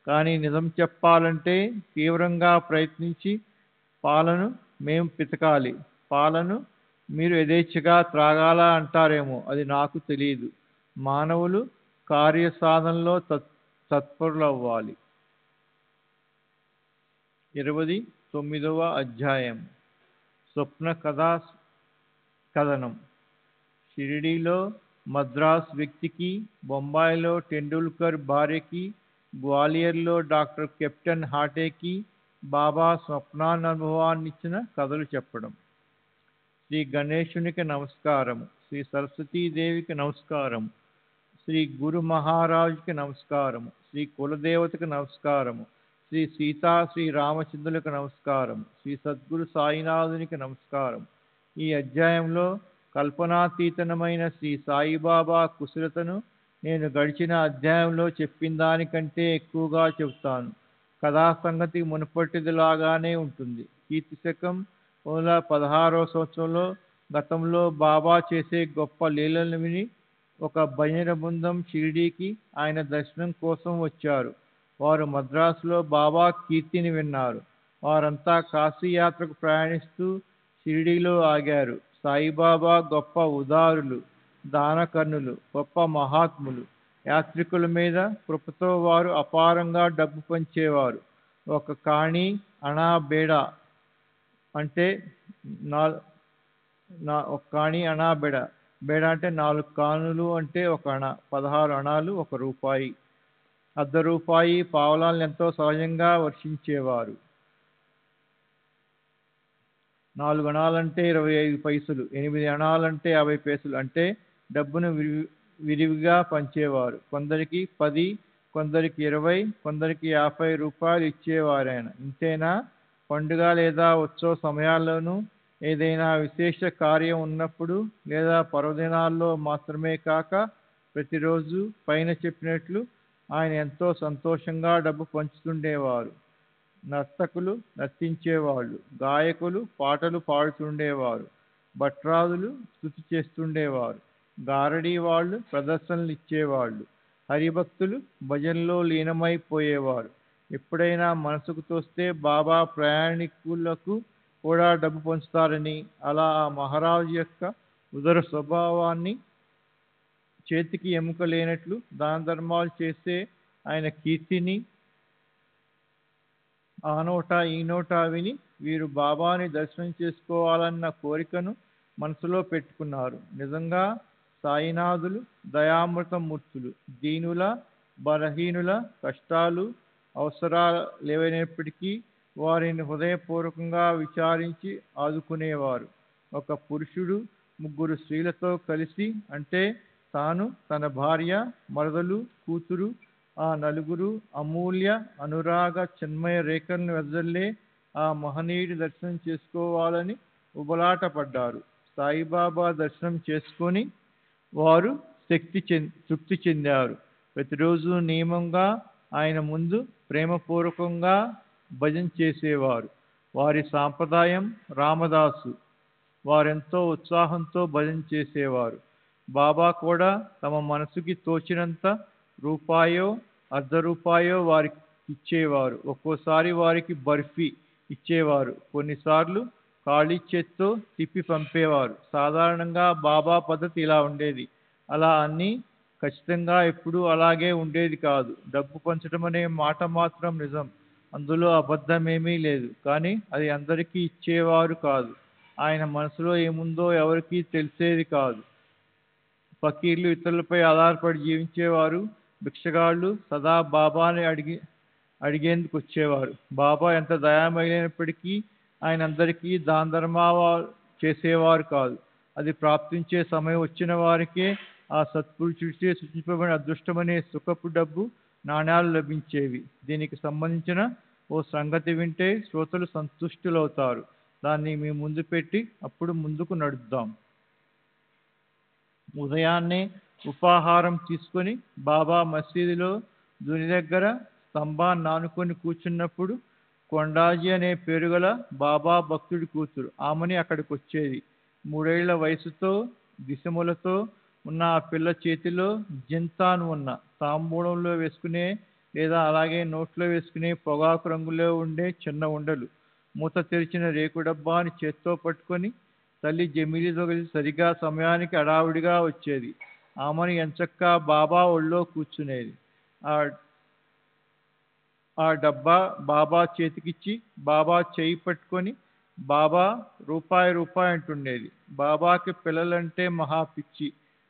[SPEAKER 7] కానీ నిజం చెప్పాలంటే తీవ్రంగా ప్రయత్నించి పాలను మేము పితకాలి, పాలను మీరు యథేచ్ఛగా త్రాగాలా అంటారేమో, అది నాకు తెలియదు. మానవులు కార్యసాధనలో తత్పరులవ్వాలి. 29వ అధ్యాయం స్వప్న కథనం. షిరిడీలో మద్రాస్ వ్యక్తికి, బొంబాయిలో టెండూల్కర్ భార్యకి, గ్వాలియర్లో డాక్టర్ కెప్టెన్ హాటేకి బాబా స్వప్నానుభవాన్నిచ్చిన కథలు చెప్పడం. శ్రీ గణేశునికి నమస్కారం, శ్రీ సరస్వతీదేవికి నమస్కారం, శ్రీ గురు మహారాజుకి నమస్కారం, శ్రీ కులదేవతకి నమస్కారము, శ్రీ సీతా శ్రీ రామచంద్రులకు నమస్కారం, శ్రీ సద్గురు సాయినాథునికి నమస్కారం. ఈ అధ్యాయంలో కల్పనాతీతమైన శ్రీ సాయిబాబా కుశలతను నేను గడిచిన అధ్యాయంలో చెప్పిన దానికంటే ఎక్కువగా చెబుతాను. కథా సంగతి మునుపటిదిలాగానే ఉంటుంది. కీర్తి శకం 16వ సంవత్సరంలో గతంలో బాబా చేసే గొప్ప లీలలను విని ఒక భజన బృందం షిరిడీకి ఆయన దర్శనం కోసం వచ్చారు. వారు మద్రాసులో బాబా కీర్తిని విన్నారు. వారంతా కాశీ యాత్రకు ప్రయాణిస్తూ షిరిడీలో ఆగారు. సాయిబాబా గొప్ప ఉదారులు, దానకర్ణులు, గొప్ప మహాత్ములు. యాత్రికుల మీద కృపతో వారు అపారంగా డబ్బు పంచేవారు. ఒక కాణి అణా బేడా అంటే ఒక కాణి అణా బేడా అంటే 4 కానులు అంటే 1 అణ, 16 అణాలు 1 రూపాయి. ₹1 పావలాలను ఎంతో సహజంగా వర్షించేవారు. 4 అణాలంటే 25 పైసలు, 8 అణాలంటే 50 పైసలు అంటే డబ్బును విరివిగా పంచేవారు. కొందరికి 10, కొందరికి 20, కొందరికి ₹50 ఇచ్చేవారాయన. ఇంతేనా, పండుగ లేదా ఉత్సవ సమయాల్లోనూ ఏదైనా విశేష కార్యం ఉన్నప్పుడు లేదా పర్వదినాల్లో మాత్రమే కాక ప్రతిరోజు పైన చెప్పినట్లు ఆయన ఎంతో సంతోషంగా డబ్బు పంచుతుండేవారు. నర్తకులు నర్తించేవాళ్ళు, గాయకులు పాటలు పాడుతుండేవారు, భట్రాదులు స్తుతి చేస్తుండేవారు, గారడీ వాళ్ళు ప్రదర్శనలు ఇచ్చేవాళ్ళు, హరిభక్తులు భజనలో లీనమైపోయేవారు. ఎప్పుడైనా మనసుకు తోస్తే బాబా ప్రయాణికులకు కూడా డబ్బు పంచుతారని, అలా ఆ మహారాజు యొక్క ఉదర స్వభావాన్ని, చేతికి ఎముక లేనట్లు దాన ధర్మాలు చేసే ఆయన కీర్తిని ఆ నోట ఈ నోట విని వీరు బాబాని దర్శనం చేసుకోవాలన్న కోరికను మనసులో పెట్టుకున్నారు. నిజంగా సాయినాథులు దయామృతమూర్తులు. దీనుల, బలహీనుల కష్టాలు, అవసరాలేవైనప్పటికీ వారిని హృదయపూర్వకంగా విచారించి ఆదుకునేవారు. ఒక పురుషుడు 3 స్త్రీలతో కలిసి, అంటే తాను, తన భార్య, మరదలు, కూతురు, ఆ నలుగురు అమూల్య అనురాగ చిన్మయ రేఖలను వెదజల్లే ఆ మహనీయుడి దర్శనం చేసుకోవాలని ఉబలాట పడ్డారు. సాయిబాబా దర్శనం చేసుకొని వారు తృప్తి చెందారు. ప్రతిరోజు నియమంగా ఆయన ముందు ప్రేమపూర్వకంగా భజన చేసేవారు. వారి సాంప్రదాయం రామదాసు. వారెంతో ఉత్సాహంతో భజన చేసేవారు. బాబా కూడా తమ మనసుకి తోచినంత రూపాయో ₹1 వారికి ఇచ్చేవారు. ఒక్కోసారి వారికి బర్ఫీ ఇచ్చేవారు. కొన్నిసార్లు ఖాళీ చేత్తో తిప్పి పంపేవారు. సాధారణంగా బాబా పద్ధతి ఇలా ఉండేది. అలా అన్నీ ఖచ్చితంగా ఎప్పుడూ అలాగే ఉండేది కాదు. డబ్బు పంచడం అనే మాట మాత్రం నిజం. అందులో అబద్ధమేమీ లేదు. కానీ అది అందరికీ ఇచ్చేవారు కాదు. ఆయన మనసులో ఏముందో ఎవరికీ తెలిసేది కాదు. ఫకీర్లు ఇతరులపై ఆధారపడి జీవించేవారు. భిక్షగాళ్ళు సదా బాబాని అడిగేందుకు వచ్చేవారు. బాబా ఎంత దయామయులైనప్పటికీ ఆయన అందరికీ దాన ధర్మాలు చేసేవారు కాదు. అది ప్రాప్తించే సమయం వచ్చిన వారికే ఆ సత్పురుషుడిచే సూచింపబడిన అదృష్టమనే సుఖపు డబ్బు నాణ్యాలు లభించేవి. దీనికి సంబంధించిన ఓ సంగతి వింటే శ్రోతలు సంతుష్టులవుతారు. దాన్ని మీ ముందు పెట్టి అప్పుడు ముందుకు నడుద్దాం. ఉదయాన్నే ఉపాహారం తీసుకొని బాబా మసీదులో దుని దగ్గర స్తంభాన్ని ఆనుకొని కూర్చున్నప్పుడు కొండాజీ అనే పేరుగల బాబా భక్తుడి కూతురు ఆమెని అక్కడికి వచ్చేది. 3 ఏళ్ల వయసుతో దిశములతో ఉన్న ఆ పిల్ల చేతిలో జింతాను ఉన్న తాంబూలంలో వేసుకునే లేదా అలాగే నోట్లో వేసుకునే పొగాకు రంగులో ఉండే చిన్న ఉండలు, మూత తెరిచిన రేకు డబ్బాని చేత్తో పట్టుకొని తల్లి జమీలితో కలిసి సరిగా సమయానికి హడావుడిగా వచ్చేది. ఆమెను ఎంచక్కా బాబా ఒళ్ళో కూర్చునేది. ఆ డబ్బా బాబా చేతికిచ్చి బాబా చేయి పట్టుకొని బాబా రూపాయి అంటుండేది. బాబాకి పిల్లలంటే మహా పిచ్చి.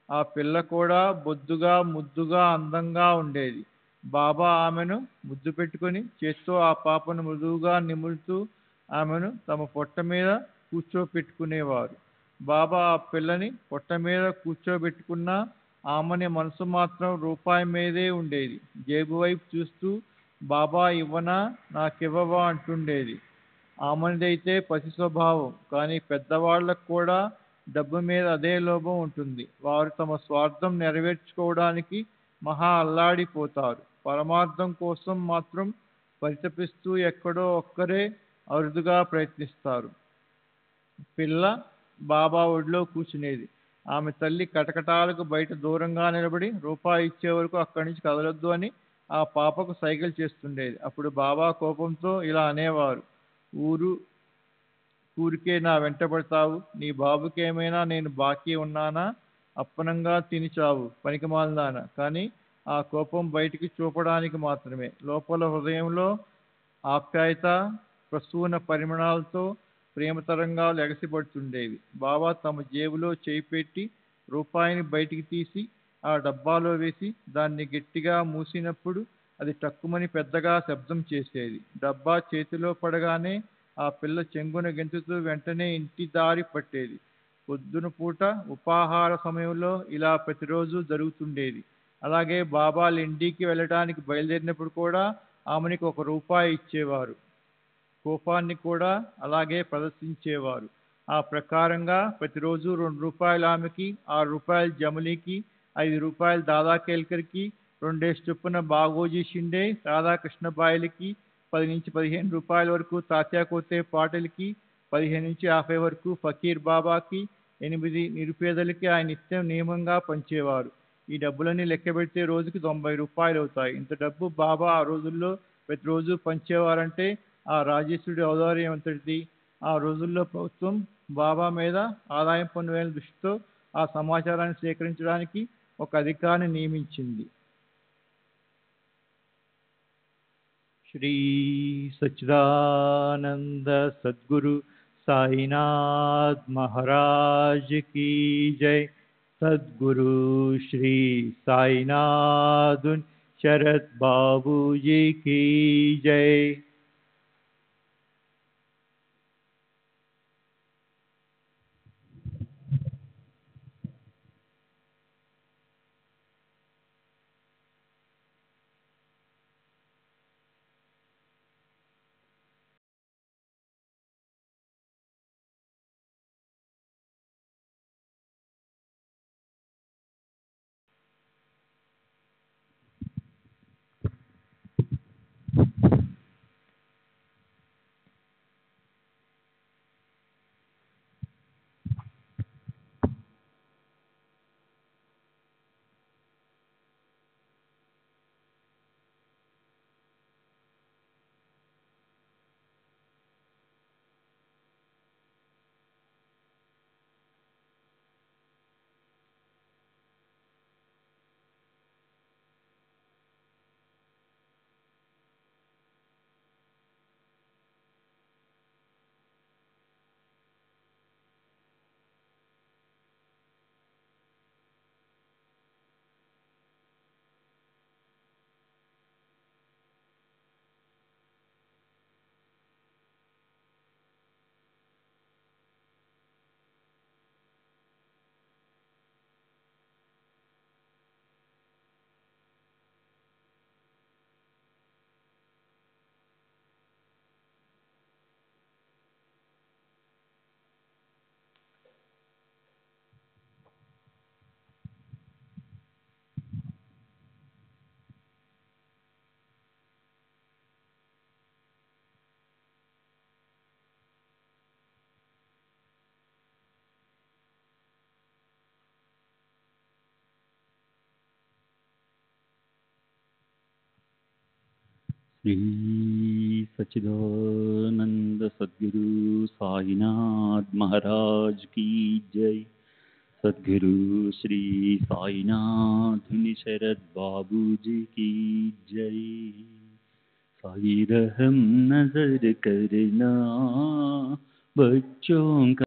[SPEAKER 7] ఆ పిల్ల కూడా బొద్దుగా ముద్దుగా అందంగా ఉండేది. బాబా ఆమెను ముద్దు పెట్టుకొని చేత్తో ఆ పాపను మృదువుగా నిమురుతూ ఆమెను తమ పొట్ట మీద కూర్చోపెట్టుకునేవారు. బాబా ఆ పిల్లని పొట్ట మీద కూర్చోబెట్టుకున్న ఆమెని మనసు మాత్రం రూపాయి మీదే ఉండేది. జేబు వైపు చూస్తూ బాబా ఇవ్వనా, నాకివ్వవా అంటుండేది. ఆమెదైతే పసి స్వభావం. కానీ పెద్దవాళ్ళకు కూడా డబ్బు మీద అదే లోభం ఉంటుంది. వారు తమ స్వార్థం నెరవేర్చుకోవడానికి మహా అల్లాడిపోతారు. పరమార్థం కోసం మాత్రం పరితపిస్తూ ఎక్కడో ఒక్కరే అరుదుగా ప్రయత్నిస్తారు. పిల్ల బాబా ఒడిలో కూర్చునేది. ఆమె తల్లి కటకటాలకు బయట దూరంగా నిలబడి రూపాయి ఇచ్చే వరకు అక్కడి నుంచి కదలొద్దు అని ఆ పాపకు సైగలు చేస్తుండేది. అప్పుడు బాబా కోపంతో ఇలా అనేవారు, ఊరికే నా వెంట పడతావు? నీ బాబుకి ఏమైనా నేను బాకీ ఉన్నానా? అప్పనంగా తిని చావు, పనికిమాలినానా. కానీ ఆ కోపం బయటికి చూపడానికి మాత్రమే. లోపల హృదయంలో ఆప్యాయత ప్రసూన పరిమాణాలతో ప్రేమ తరంగాలు ఎగసిపడుతుండేవి. బాబా తమ జేబులో చేయి పెట్టి రూపాయిని బయటికి తీసి ఆ డబ్బాలో వేసి దాన్ని గట్టిగా మూసినప్పుడు అది టక్కుమని పెద్దగా శబ్దం చేసేది. డబ్బా చేతిలో పడగానే ఆ పిల్ల చెంగున గెంతుతూ వెంటనే ఇంటి దారి పట్టేది. పొద్దున పూట ఉపాహార సమయంలో ఇలా ప్రతిరోజు జరుగుతుండేది. అలాగే బాబా లిండికి వెళ్ళడానికి బయలుదేరినప్పుడు కూడా ఆమెనికి ₹1 ఇచ్చేవారు. కోపాన్ని కూడా అలాగే ప్రదర్శించేవారు. ఆ ప్రకారంగా ప్రతిరోజు ₹2 ఆమెకి, ₹6 జమలీకి, ₹5 దాదా కేల్కర్కి, 2 చొప్పున బాగోజీ షిండే, రాధాకృష్ణబాయిలకి, ₹10 నుంచి ₹15 వరకు తాత్యా కోతే పాటలకి, 15 నుంచి 50 వరకు ఫకీర్ బాబాకి, 8 నిరుపేదలకి ఆయన నిత్యం నియమంగా పంచేవారు. ఈ డబ్బులన్నీ లెక్క పెడితే రోజుకి ₹90 అవుతాయి. ఇంత డబ్బు బాబా ఆ రోజుల్లో ప్రతిరోజు పంచేవారంటే ఆ రాజేశ్వరుడి ఔదార్యం ఎంతటిది. ఆ రోజుల్లో ప్రభుత్వం బాబా మీద ఆదాయం పన్ను వేల దృష్టితో ఆ సమాచారాన్ని సేకరించడానికి ఒక అధికారిని నియమించింది. శ్రీ సచ్చిదానంద సద్గురు साईनाथ महाराज की जय। सद्गुरु श्री साईनाथ शरद बाबू जी की जय।
[SPEAKER 3] श्री सच्चिदानंद सद्गुरु साईनाथ महाराज की जय। सद्गुरु श्री साईनाथ शरद बाबू जी की जय। साई रहम नजर करना बच्चों का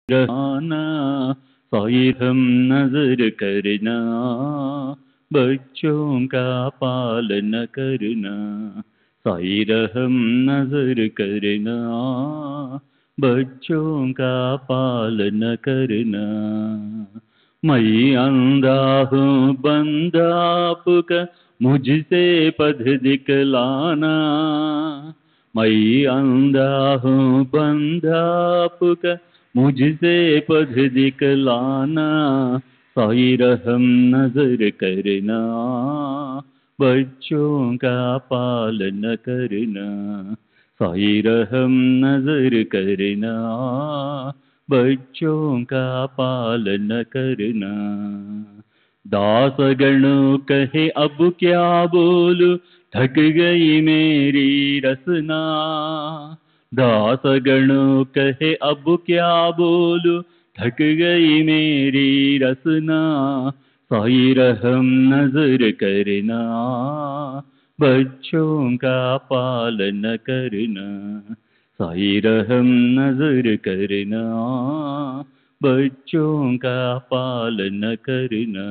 [SPEAKER 3] रहना। साई रहम नजर करना बच्चों का पालन करना। साई रहम नजर करना बच्चों का पालन करना। मैं अंधा हूँ बंदा आपका मुझसे पथ दिखलाना। मैं अंधा हूँ बंदा आपका मुझसे पथ दिखलाना। साई रहम नजर करना बच्चों का पालन करना। साई रहम नजर करना बच्चों का पालन करना। दास गणों कहे अब क्या बोलूं थक गई मेरी रसना। दास गणों कहे अब क्या बोलूं थक गई मेरी रसना। साई रहम नजर करना बच्चों का पालन करना। साई रहम नजर करना बच्चों का पालन करना।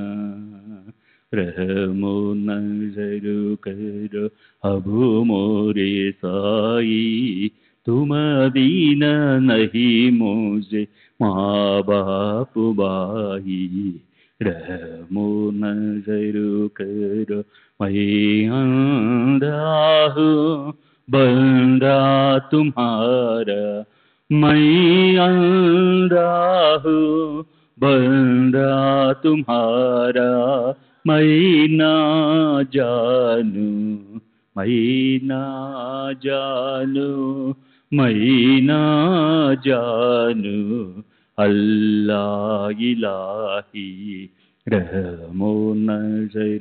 [SPEAKER 3] रहमो नजर करो अब मोरे साई। तुम दीन नहीं मुझे माँ बाप भाई। रहमो नजर करो मैं अंधा हूँ बंदा तुम्हारा। मैं अंधा हूँ बंदा तुम्हारा। मैं ना जानू मैं ना जानू मैं ना जानू अल्लाह इलाही रहमो नजर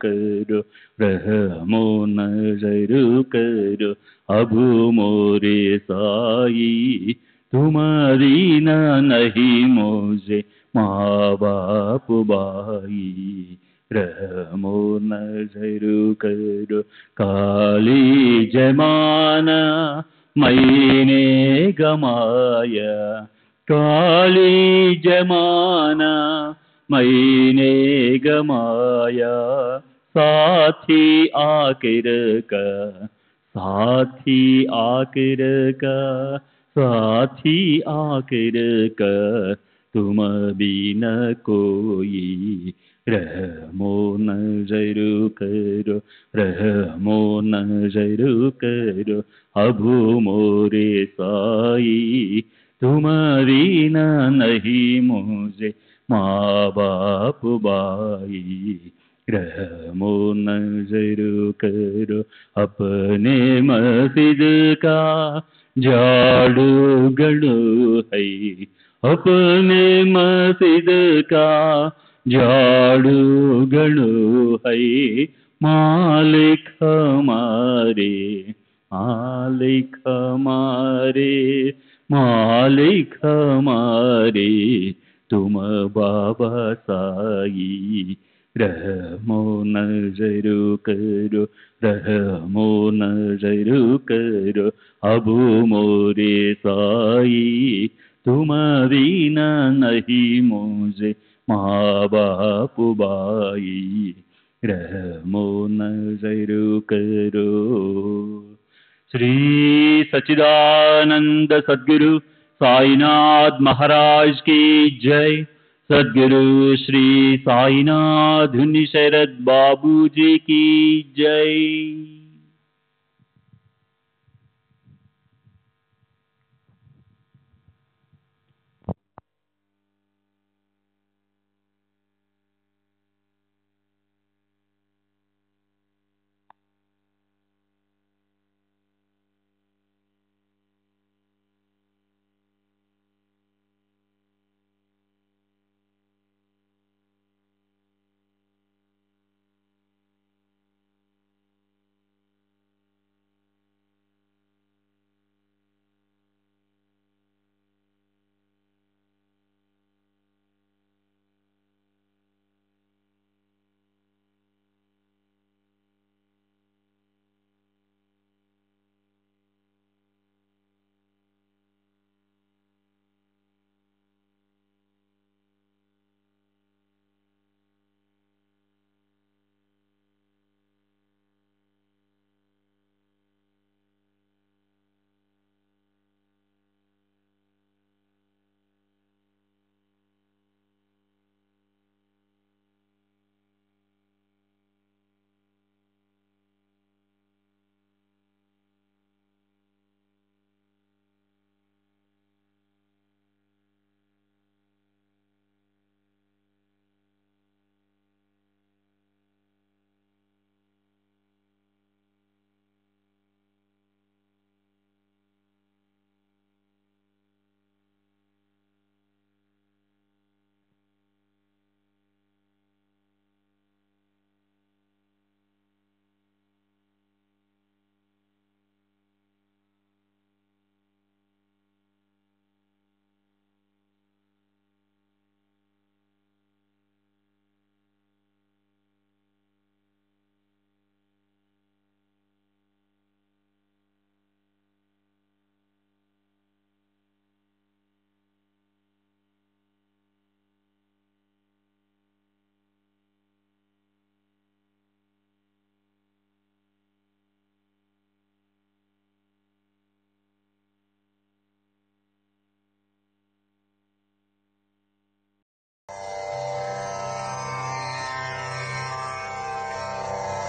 [SPEAKER 3] करो, रहमो नजर करो, अब मोरे साई तुम्हारी न नहीं मुझे माँ बाप भाई, रहमो नजर करो। काली जमाना मैंने गमाया, काली जमाना मैंने गमाया, साथी आखिर का, साथी आखिर का, साथी आखिर का, तुम भी न कोई, रहमो नजर करो, रहमो नजर करो, अब मोरे साई तुम्हारी न नहीं मुझे माँ बाप भाई, रहमो नजर करो। अपने मस्जिद का झाड़ू गड़ो है, अपने मस्जिद का झाड़ू गड़ो है, मालिक हमारे, मालिक हमारे, मालिक हमारे, तुम बाबा साई, रहमो नजर करो, रहमो नजर करो, अब मोरे साई तुम्हारी न नहीं मुझे माँ बाप भाई, रहमो नजर करो। श्री सच्चिदानंद सद्गुरु साईनाथ महाराज की जय। सद्गुरु श्री साईनाथ शरद बाबू जी की जय।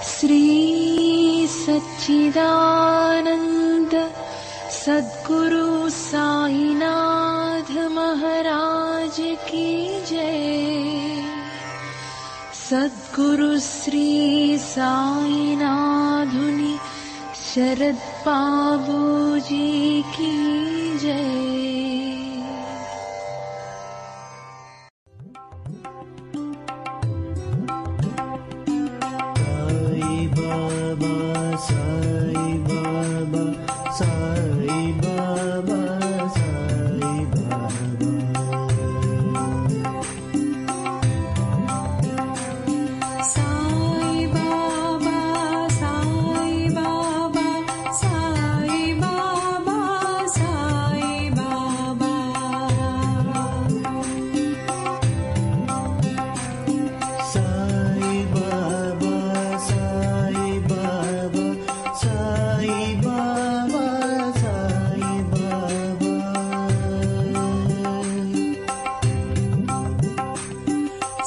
[SPEAKER 1] श्री सच्चिदानंद सद्गुरु साईनाथ महाराज की जय। सद्गुरु श्री साईनाथुनि शरद बाबू जी की जय।